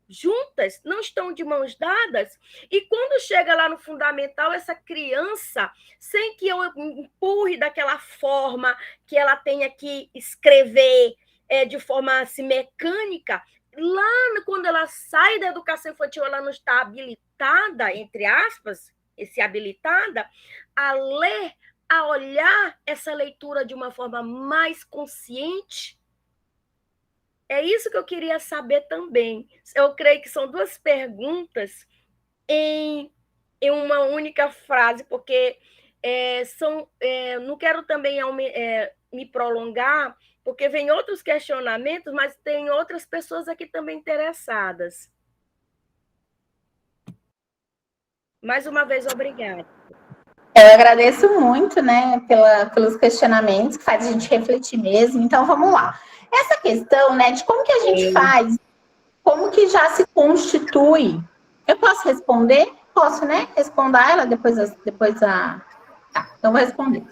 juntas, não estão de mãos dadas? E quando chega lá no fundamental, essa criança, sem que eu empurre daquela forma que ela tenha que escrever de forma assim, mecânica, lá quando ela sai da educação infantil, ela não está habilitada, entre aspas, esse habilitada, a ler, a olhar essa leitura de uma forma mais consciente? É isso que eu queria saber também. Eu creio que são duas perguntas em uma única frase, porque não quero também me prolongar, porque vem outros questionamentos, mas tem outras pessoas aqui também interessadas. Mais uma vez, obrigada. Eu agradeço muito, né, pelos questionamentos, que faz a gente refletir mesmo. Então, vamos lá. Essa questão, né, de como que a gente faz, como que já se constitui. Eu posso responder? Posso, né? Responder ela depois Tá, então vou responder.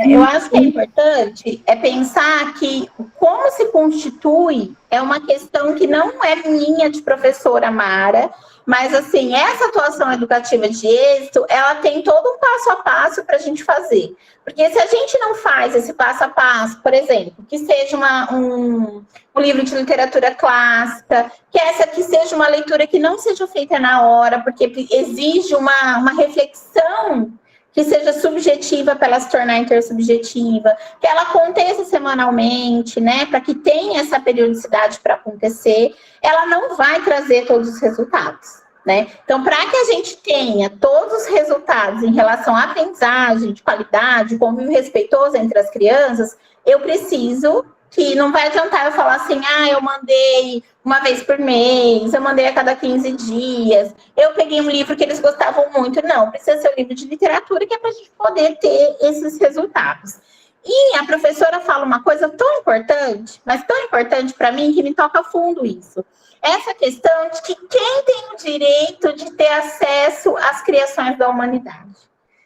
Eu acho que é importante pensar que como se constitui é uma questão que não é minha de professora Mara, mas, assim, essa atuação educativa de êxito, ela tem todo um passo a passo para a gente fazer. Porque se a gente não faz esse passo a passo, por exemplo, que seja um livro de literatura clássica, que essa aqui seja uma leitura que não seja feita na hora, porque exige uma reflexão que seja subjetiva para ela se tornar intersubjetiva, que ela aconteça semanalmente, né, para que tenha essa periodicidade para acontecer, ela não vai trazer todos os resultados, né? Então, para que a gente tenha todos os resultados em relação à aprendizagem, de qualidade, convívio respeitoso entre as crianças, eu preciso que não vai adiantar eu falar assim, eu mandei uma vez por mês, eu mandei a cada 15 dias, eu peguei um livro que eles gostavam muito. Não, precisa ser um livro de literatura que é para a gente poder ter esses resultados. E a professora fala uma coisa tão importante, mas tão importante para mim, que me toca fundo isso. Essa questão de que quem tem o direito de ter acesso às criações da humanidade.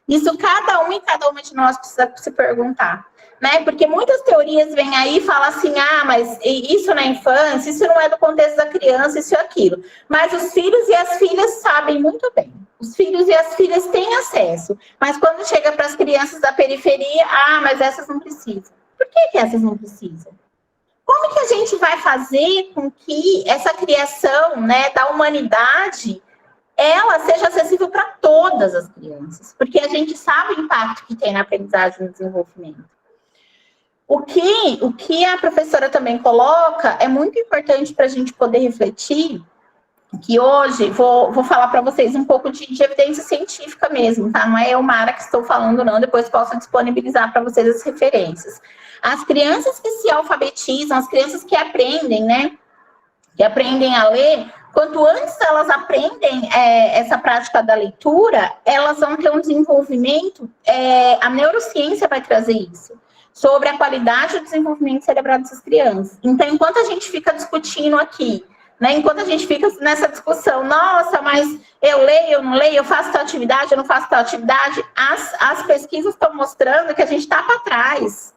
Isso cada um e cada uma de nós precisa se perguntar. Né? Porque muitas teorias vêm aí e falam assim, mas isso na infância, isso não é do contexto da criança, isso e aquilo. Mas os filhos e as filhas sabem muito bem. Os filhos e as filhas têm acesso. Mas quando chega para as crianças da periferia, mas essas não precisam. Por que essas não precisam? Como que a gente vai fazer com que essa criação, né, da humanidade, ela seja acessível para todas as crianças? Porque a gente sabe o impacto que tem na aprendizagem e no desenvolvimento. O que a professora também coloca é muito importante para a gente poder refletir, que hoje, vou falar para vocês um pouco de evidência científica mesmo, tá? Não é eu, Mara, que estou falando, não, depois posso disponibilizar para vocês as referências. As crianças que se alfabetizam, as crianças que aprendem, né, que aprendem a ler, quanto antes elas aprendem essa prática da leitura, elas vão ter um desenvolvimento, a neurociência vai trazer isso, sobre a qualidade do desenvolvimento cerebral dessas crianças. Então, enquanto a gente fica discutindo aqui, né, enquanto a gente fica nessa discussão, nossa, mas eu leio, eu não leio, eu faço tal atividade, eu não faço tal atividade, as pesquisas estão mostrando que a gente está para trás,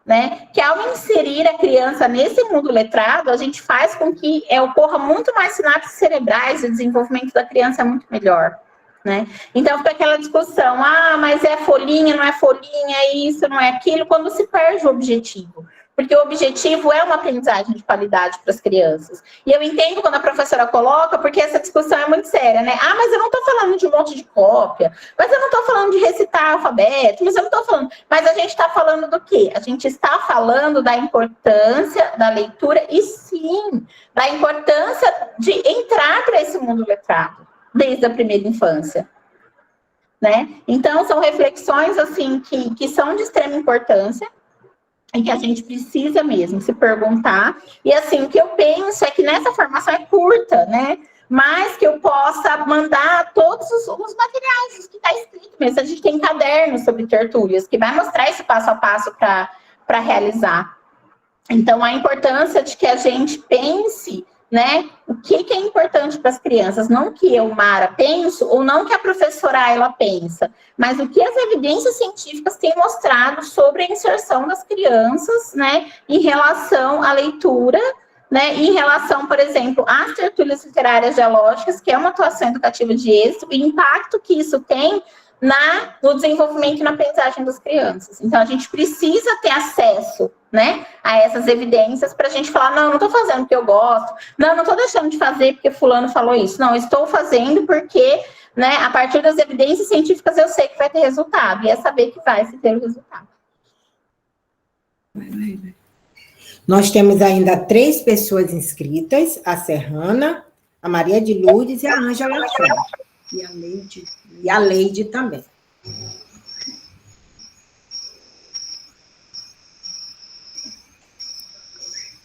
né? Que ao inserir a criança nesse mundo letrado, a gente faz com que ocorra muito mais sinapses cerebrais, o desenvolvimento da criança é muito melhor. Né? Então, fica aquela discussão, mas é folhinha, não é folhinha, é isso, não é aquilo, quando se perde o objetivo. Porque o objetivo é uma aprendizagem de qualidade para as crianças. E eu entendo quando a professora coloca, porque essa discussão é muito séria, né? Mas eu não estou falando de um monte de cópia, mas eu não estou falando de recitar alfabeto, mas eu não estou falando... Mas a gente está falando do quê? A gente está falando da importância da leitura e, sim, da importância de entrar para esse mundo letrado, desde a primeira infância, né? Então, são reflexões, assim, que são de extrema importância e que a gente precisa mesmo se perguntar. E, assim, o que eu penso é que nessa formação é curta, né? Mas que eu possa mandar todos os materiais que está escrito mesmo. A gente tem cadernos sobre tertúlias, que vai mostrar esse passo a passo para realizar. Então, a importância de que a gente pense, né, o que é importante para as crianças, não que eu, Mara, penso, ou não que a professora ela pensa, mas o que as evidências científicas têm mostrado sobre a inserção das crianças, né, em relação à leitura, né, em relação, por exemplo, às tertúlias literárias dialógicas, que é uma atuação educativa de êxito, e o impacto que isso tem no desenvolvimento e na aprendizagem das crianças. Então, a gente precisa ter acesso, né, a essas evidências para a gente falar, não estou fazendo porque eu gosto, não estou deixando de fazer porque fulano falou isso, não, estou fazendo porque, né, a partir das evidências científicas eu sei que vai ter resultado, e é saber que vai se ter o resultado. Nós temos ainda 3 pessoas inscritas, a Serrana, a Maria de Lourdes e a Ângela e a Leide também.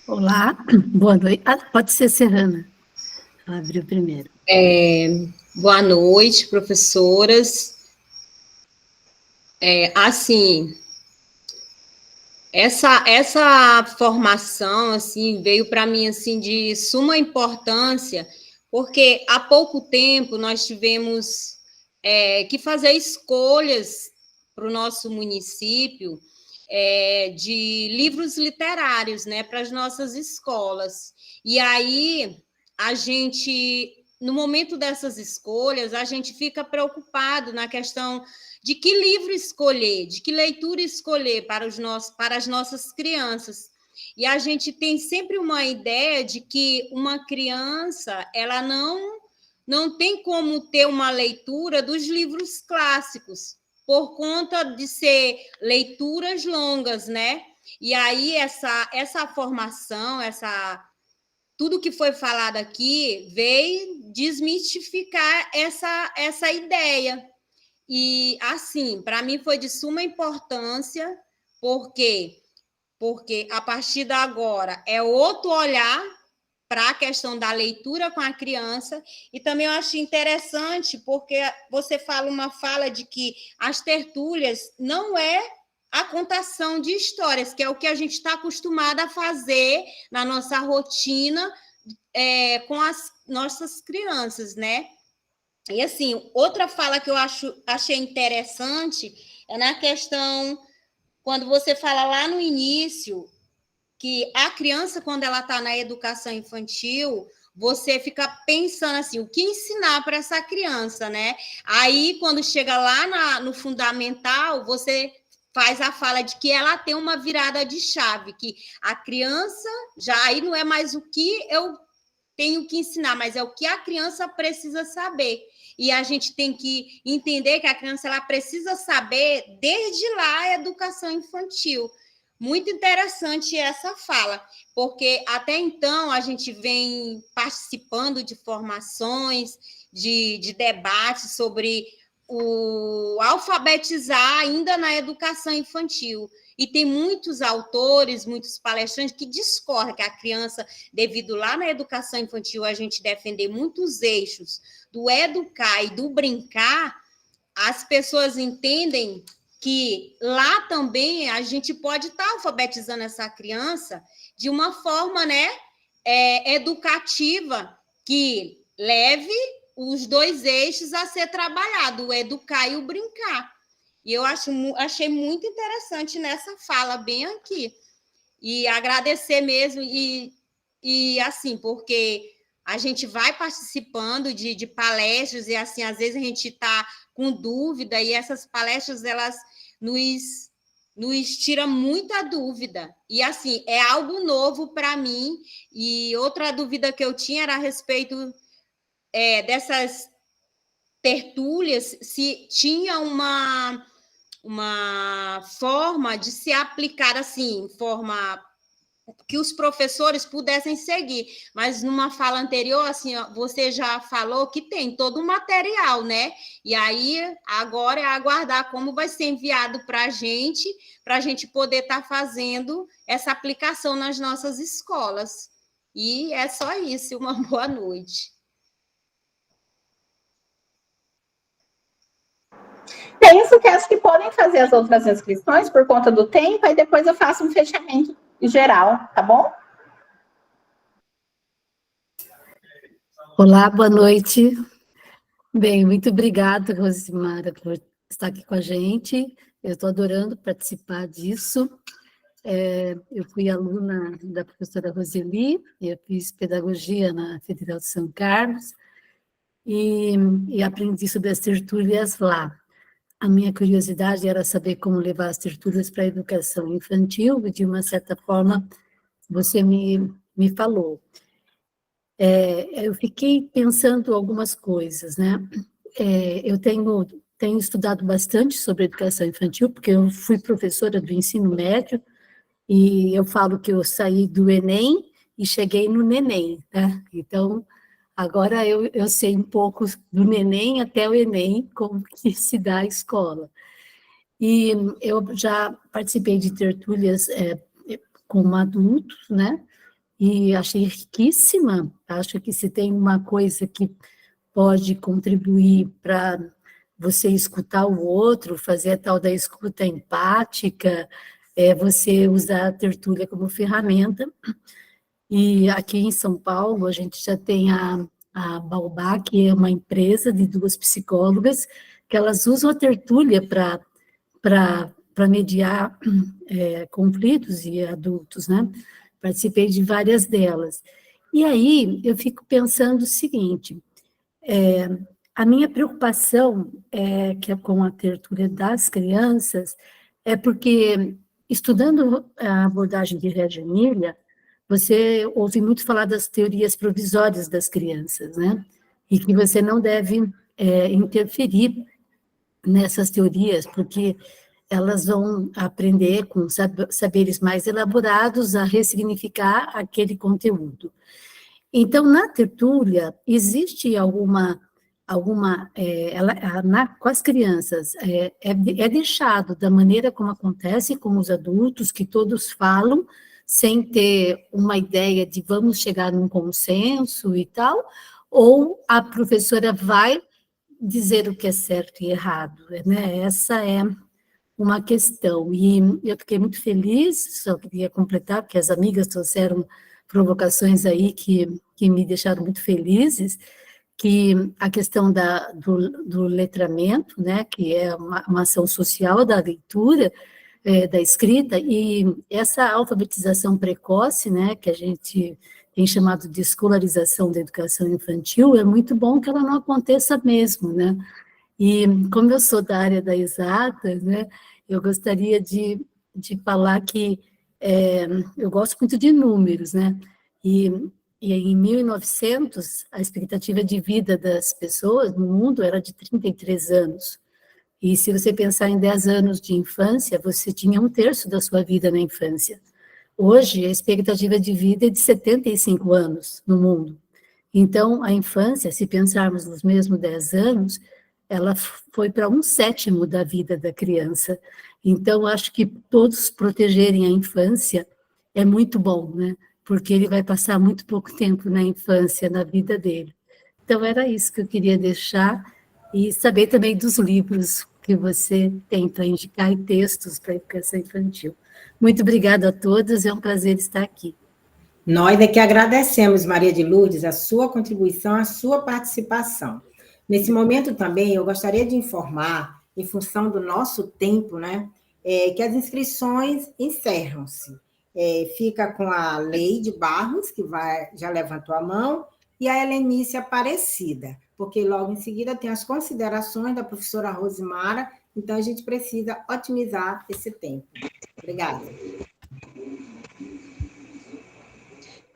Olá, boa noite. Pode ser Serrana. Ela abriu primeiro. Boa noite, professoras. Assim, essa formação assim veio para mim assim de suma importância, porque há pouco tempo nós tivemos que fazer escolhas para o nosso município de livros literários, né, para as nossas escolas. E aí, a gente, no momento dessas escolhas, a gente fica preocupado na questão de que livro escolher, de que leitura escolher para as nossas crianças. E a gente tem sempre uma ideia de que uma criança, ela não tem como ter uma leitura dos livros clássicos, por conta de ser leituras longas, né? E aí essa formação, tudo que foi falado aqui veio desmistificar essa ideia. E, assim, para mim foi de suma importância, porque a partir de agora é outro olhar para a questão da leitura com a criança, e também eu achei interessante, porque você fala de que as tertúlias não é a contação de histórias, que é o que a gente está acostumado a fazer na nossa rotina com as nossas crianças, né? E, assim, outra fala que eu achei interessante é na questão, quando você fala lá no início, que a criança, quando ela está na educação infantil, você fica pensando assim, o que ensinar para essa criança, né? Aí, quando chega lá no fundamental, você faz a fala de que ela tem uma virada de chave, que a criança, já aí não é mais o que eu tenho que ensinar, mas é o que a criança precisa saber. E a gente tem que entender que a criança ela precisa saber, desde lá, a educação infantil. Muito interessante essa fala, porque até então a gente vem participando de formações, de debates sobre o alfabetizar ainda na educação infantil. E tem muitos autores, muitos palestrantes que discordam que a criança, devido lá na educação infantil, a gente defender muitos eixos do educar e do brincar, as pessoas entendem que lá também a gente pode estar alfabetizando essa criança de uma forma, né, educativa, que leve os dois eixos a ser trabalhado, o educar e o brincar. E eu achei muito interessante nessa fala, bem aqui. E agradecer mesmo, e assim, porque a gente vai participando de palestras, e assim, às vezes a gente está com dúvida, e essas palestras, elas nos tiram muita dúvida. E, assim, é algo novo para mim. E outra dúvida que eu tinha era a respeito dessas tertúlias, se tinha uma forma de se aplicar, assim, forma que os professores pudessem seguir, mas numa fala anterior, assim, ó, você já falou que tem todo o material, né? E aí, agora é aguardar como vai ser enviado para a gente poder estar fazendo essa aplicação nas nossas escolas. E é só isso, uma boa noite. Penso que acho que podem fazer as outras inscrições por conta do tempo, aí depois eu faço um fechamento geral, tá bom? Olá, boa noite. Bem, muito obrigada, Rosimara, por estar aqui com a gente. Eu estou adorando participar disso. Eu fui aluna da professora Roseli, eu fiz pedagogia na Federal de São Carlos e aprendi sobre as tertúlias lá. A minha curiosidade era saber como levar as tertúlias para a educação infantil, e de uma certa forma você me falou. Eu fiquei pensando algumas coisas, né? Eu tenho estudado bastante sobre educação infantil, porque eu fui professora do ensino médio, e eu falo que eu saí do Enem e cheguei no Neném, né? Então, agora eu sei um pouco do Neném até o Enem, como que se dá a escola. E eu já participei de tertúlias como adulto, né? E achei riquíssima. Acho que se tem uma coisa que pode contribuir para você escutar o outro, fazer a tal da escuta empática, você usar a tertúlia como ferramenta. E aqui em São Paulo, a gente já tem a Baobá, que é uma empresa de 2 psicólogas, que elas usam a tertúlia para para mediar conflitos e adultos, né? Participei de várias delas. E aí eu fico pensando o seguinte, a minha preocupação com a tertúlia das crianças é porque, estudando a abordagem de Reggio Emilia, você ouve muito falar das teorias provisórias das crianças, né? E que você não deve interferir nessas teorias, porque elas vão aprender com saberes mais elaborados a ressignificar aquele conteúdo. Então, na tertúlia, existe com as crianças, é deixado da maneira como acontece com os adultos, que todos falam, sem ter uma ideia de vamos chegar num consenso e tal, ou a professora vai dizer o que é certo e errado, né? Essa é uma questão, e eu fiquei muito feliz, só queria completar, porque as amigas trouxeram provocações aí que me deixaram muito felizes, que a questão do letramento, né, que é uma ação social da leitura, da escrita, e essa alfabetização precoce, né, que a gente tem chamado de escolarização da educação infantil, é muito bom que ela não aconteça mesmo, né? E como eu sou da área da exatas, né, eu gostaria de falar que eu gosto muito de números, né? E em 1900, a expectativa de vida das pessoas no mundo era de 33 anos. E se você pensar em 10 anos de infância, você tinha 1/3 da sua vida na infância. Hoje, a expectativa de vida é de 75 anos no mundo. Então, a infância, se pensarmos nos mesmos 10 anos, ela foi para 1/7 da vida da criança. Então, acho que todos protegerem a infância é muito bom, né? Porque ele vai passar muito pouco tempo na infância, na vida dele. Então, era isso que eu queria deixar, e saber também dos livros que você tem para indicar e textos para a educação infantil. Muito obrigada a todos, é um prazer estar aqui. Nós é que agradecemos, Maria de Lourdes, a sua contribuição, a sua participação. Nesse momento também, eu gostaria de informar, em função do nosso tempo, né, que as inscrições encerram-se. Fica com a Leide Barros, que já levantou a mão, e a Helenice Aparecida, porque logo em seguida tem as considerações da professora Rosimara, então a gente precisa otimizar esse tempo. Obrigada.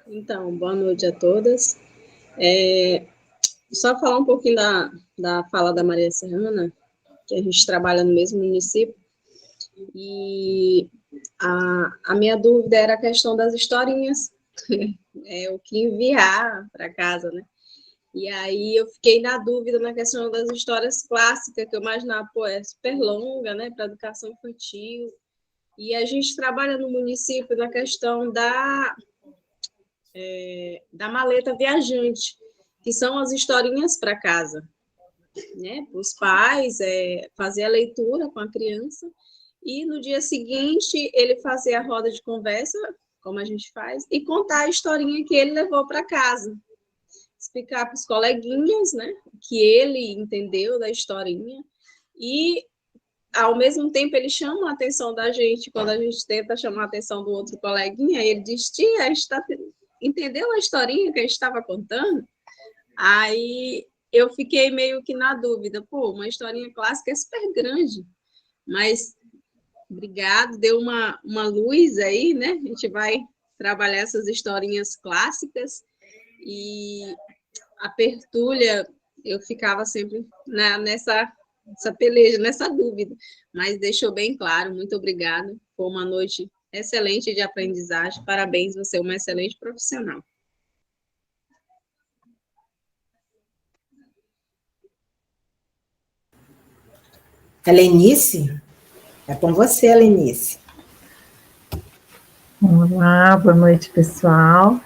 Então, boa noite a todas. Só falar um pouquinho da fala da Maria Serrana, que a gente trabalha no mesmo município, e a minha dúvida era a questão das historinhas, o que enviar para casa, né? E aí eu fiquei na dúvida na questão das histórias clássicas, que eu imaginava, é super longa, né, para educação infantil, e a gente trabalha no município na questão da maleta viajante, que são as historinhas para casa, né? Os pais fazer a leitura com a criança, e no dia seguinte ele fazer a roda de conversa, como a gente faz, e contar a historinha que ele levou para casa. Explicar para os coleguinhas, né, que ele entendeu da historinha, e ao mesmo tempo ele chama a atenção da gente, quando a gente tenta chamar a atenção do outro coleguinha, ele diz: tia, a gente entendeu a historinha que a gente estava contando? Aí eu fiquei meio que na dúvida, uma historinha clássica é super grande, mas obrigado, deu uma luz aí, né? A gente vai trabalhar essas historinhas clássicas, e a tertúlia eu ficava sempre nessa peleja, nessa dúvida, mas deixou bem claro, muito obrigada, foi uma noite excelente de aprendizagem, parabéns, você é uma excelente profissional. Helenice, é com você, Helenice. Olá, boa noite, pessoal.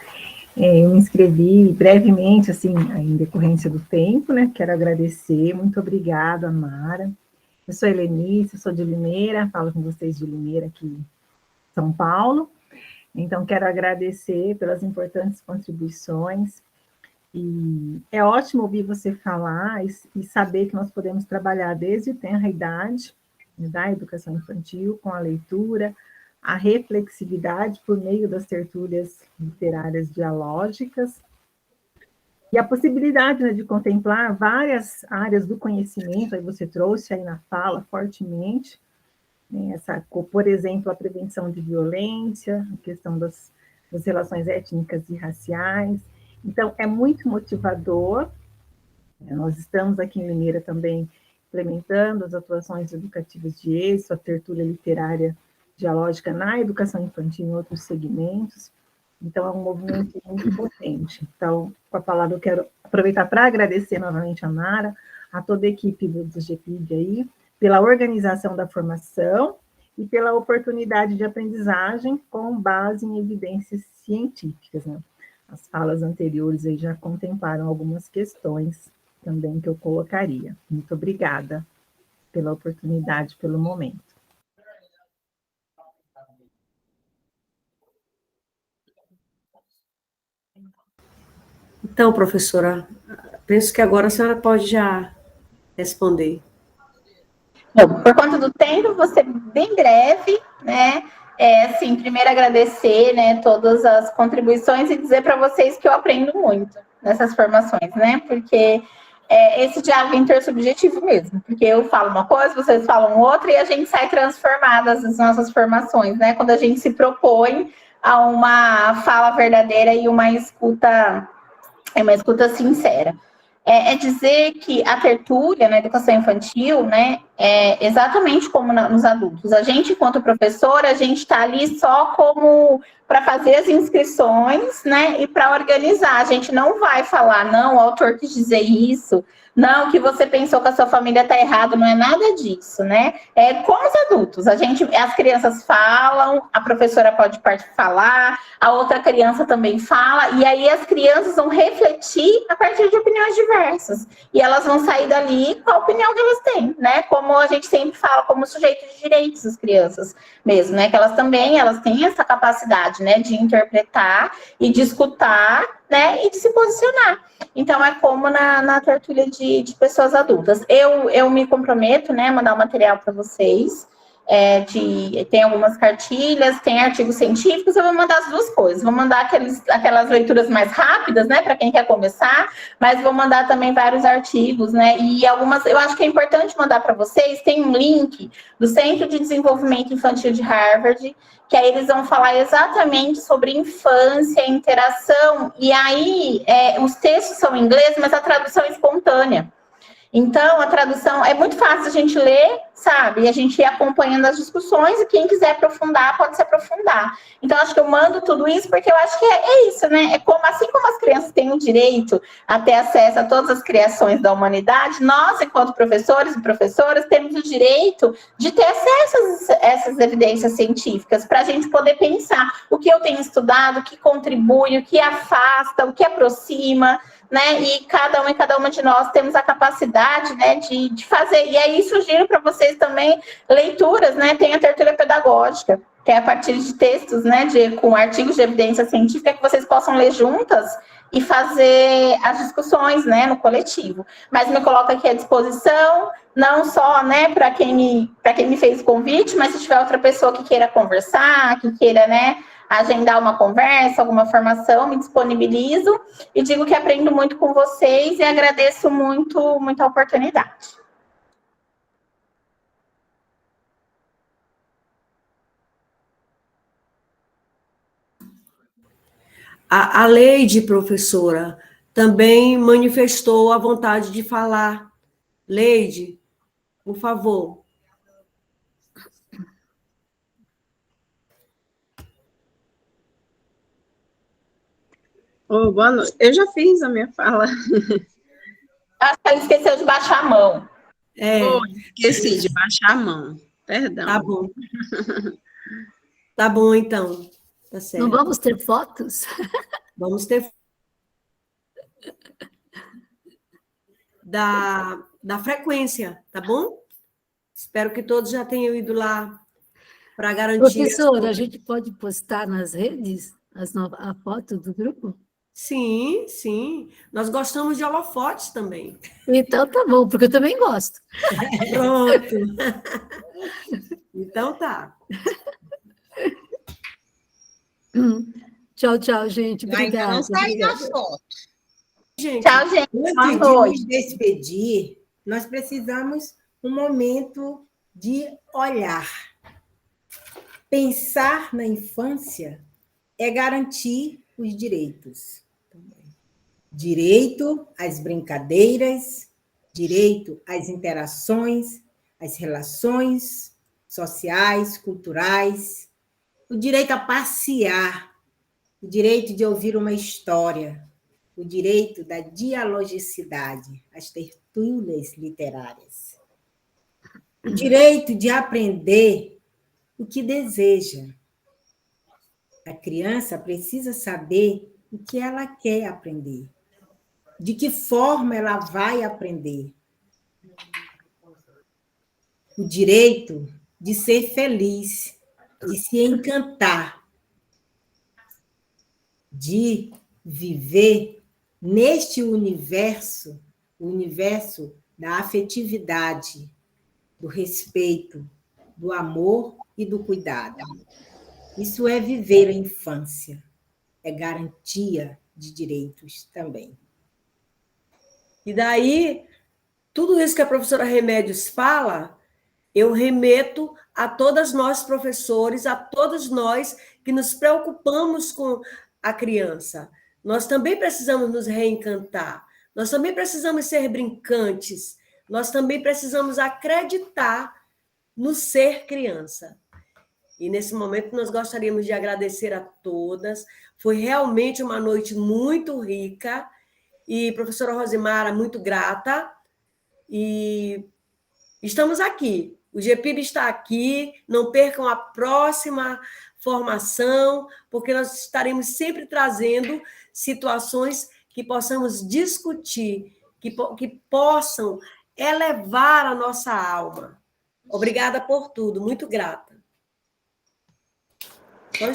Eu me inscrevi brevemente, assim, em decorrência do tempo, né? Quero agradecer, muito obrigada, Mara. Eu sou Helenice, eu sou de Limeira, falo com vocês de Limeira, aqui em São Paulo. Então, quero agradecer pelas importantes contribuições. E é ótimo ouvir você falar e saber que nós podemos trabalhar desde tenra idade da educação infantil, com a leitura, a reflexividade por meio das tertúlias literárias dialógicas, e a possibilidade, né, de contemplar várias áreas do conhecimento, aí você trouxe aí na fala fortemente, né, por exemplo, a prevenção de violência, a questão das relações étnicas e raciais. Então, é muito motivador. Nós estamos aqui em Limeira também implementando as atuações educativas de êxito, a tertúlia literária dialógica na educação infantil em outros segmentos. Então, é um movimento muito potente. Então, com a palavra, eu quero aproveitar para agradecer novamente a Mara, a toda a equipe do GPIB aí, pela organização da formação e pela oportunidade de aprendizagem com base em evidências científicas, né? As falas anteriores aí já contemplaram algumas questões também que eu colocaria. Muito obrigada pela oportunidade, pelo momento. Então, professora, penso que agora a senhora pode já responder. Bom, por conta do tempo, vou ser bem breve, né? Assim, primeiro agradecer, né, todas as contribuições e dizer para vocês que eu aprendo muito nessas formações, né? Porque esse diálogo intersubjetivo mesmo, porque eu falo uma coisa, vocês falam outra e a gente sai transformadas nas nossas formações, né? Quando a gente se propõe a uma fala verdadeira e uma escuta sincera. É dizer que a tertúlia na educação infantil, né, é exatamente como nos adultos. A gente, enquanto professora, a gente está ali só como para fazer as inscrições, né, e para organizar. A gente não vai falar, não, o autor quis dizer isso, não, que você pensou que a sua família está errada, não é nada disso, né? É como os adultos, as crianças falam, a professora pode falar, a outra criança também fala, e aí as crianças vão refletir a partir de opiniões diversas, e elas vão sair dali com a opinião que elas têm, né? Como a gente sempre fala, como sujeito de direitos, as crianças mesmo, né? Que elas têm essa capacidade, né, de interpretar e de escutar, né, e de se posicionar. Então, é como na tertúlia de pessoas adultas. Eu me comprometo, né, a mandar o material para vocês, tem algumas cartilhas, tem artigos científicos, eu vou mandar as duas coisas. Vou mandar aquelas leituras mais rápidas, né, para quem quer começar, mas vou mandar também vários artigos, né, e algumas, eu acho que é importante mandar para vocês, tem um link do Centro de Desenvolvimento Infantil de Harvard, que aí eles vão falar exatamente sobre infância, interação, e aí os textos são em inglês, mas a tradução é espontânea. Então, a tradução é muito fácil a gente ler, sabe? E a gente ir acompanhando as discussões, e quem quiser aprofundar, pode se aprofundar. Então, acho que eu mando tudo isso, porque eu acho que é isso, né? Assim como as crianças têm o direito a ter acesso a todas as criações da humanidade, nós, enquanto professores e professoras, temos o direito de ter acesso a essas evidências científicas, para a gente poder pensar o que eu tenho estudado, o que contribui, o que afasta, o que aproxima, né, e cada uma de nós temos a capacidade, né, de fazer, e aí sugiro para vocês também leituras, né, tem a tertúlia pedagógica, que é a partir de textos, né, com artigos de evidência científica, que vocês possam ler juntas e fazer as discussões, né, no coletivo, mas me coloco aqui à disposição, não só, né, para quem me fez o convite, mas se tiver outra pessoa que queira conversar, que queira, né, agendar uma conversa, alguma formação, me disponibilizo e digo que aprendo muito com vocês e agradeço muito a oportunidade. A Leide, professora, também manifestou a vontade de falar. Leide, por favor. Oh, boa noite. Eu já fiz a minha fala. Acho que ela esqueceu de baixar a mão. Esqueci de baixar a mão. Perdão. Tá bom. Tá bom, então. Tá certo. Não vamos ter fotos? Vamos ter da frequência, tá bom? Espero que todos já tenham ido lá para garantir. Professora, a gente pode postar nas redes a foto do grupo? Sim, sim. Nós gostamos de holofotes também. Então tá bom, porque eu também gosto. Pronto. Então tá. Tchau, tchau, gente. Ainda Obrigada. não saí na foto. Gente, Tchau, gente. Boa Antes de noite. nos despedir, nós precisamos um momento de olhar. Pensar na infância é garantir os direitos. Direito às brincadeiras, direito às interações, às relações sociais, culturais, o direito a passear, o direito de ouvir uma história, o direito da dialogicidade, as tertúlias literárias, o direito de aprender o que deseja. A criança precisa saber o que ela quer aprender, de que forma ela vai aprender. O direito de ser feliz, de se encantar, de viver neste universo, o universo da afetividade, do respeito, do amor e do cuidado. Isso é viver a infância, é garantia de direitos também. E daí, tudo isso que a professora Remédios fala, eu remeto a todas nós, professores, a todos nós que nos preocupamos com a criança. Nós também precisamos nos reencantar, nós também precisamos ser brincantes, nós também precisamos acreditar no ser criança. E nesse momento nós gostaríamos de agradecer a todas. Foi realmente uma noite muito rica. E, professora Rosimara, muito grata. E estamos aqui. O GPIB está aqui. Não percam a próxima formação, porque nós estaremos sempre trazendo situações que possamos discutir, que possam elevar a nossa alma. Obrigada por tudo. Muito grata.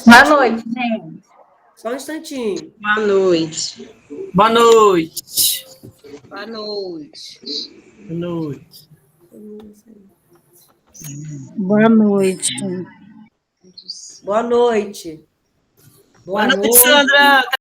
Boa noite, gente. Só um instantinho. Boa noite. Boa noite. Boa noite. Boa noite. Boa noite. Boa noite. Boa noite, Sandra.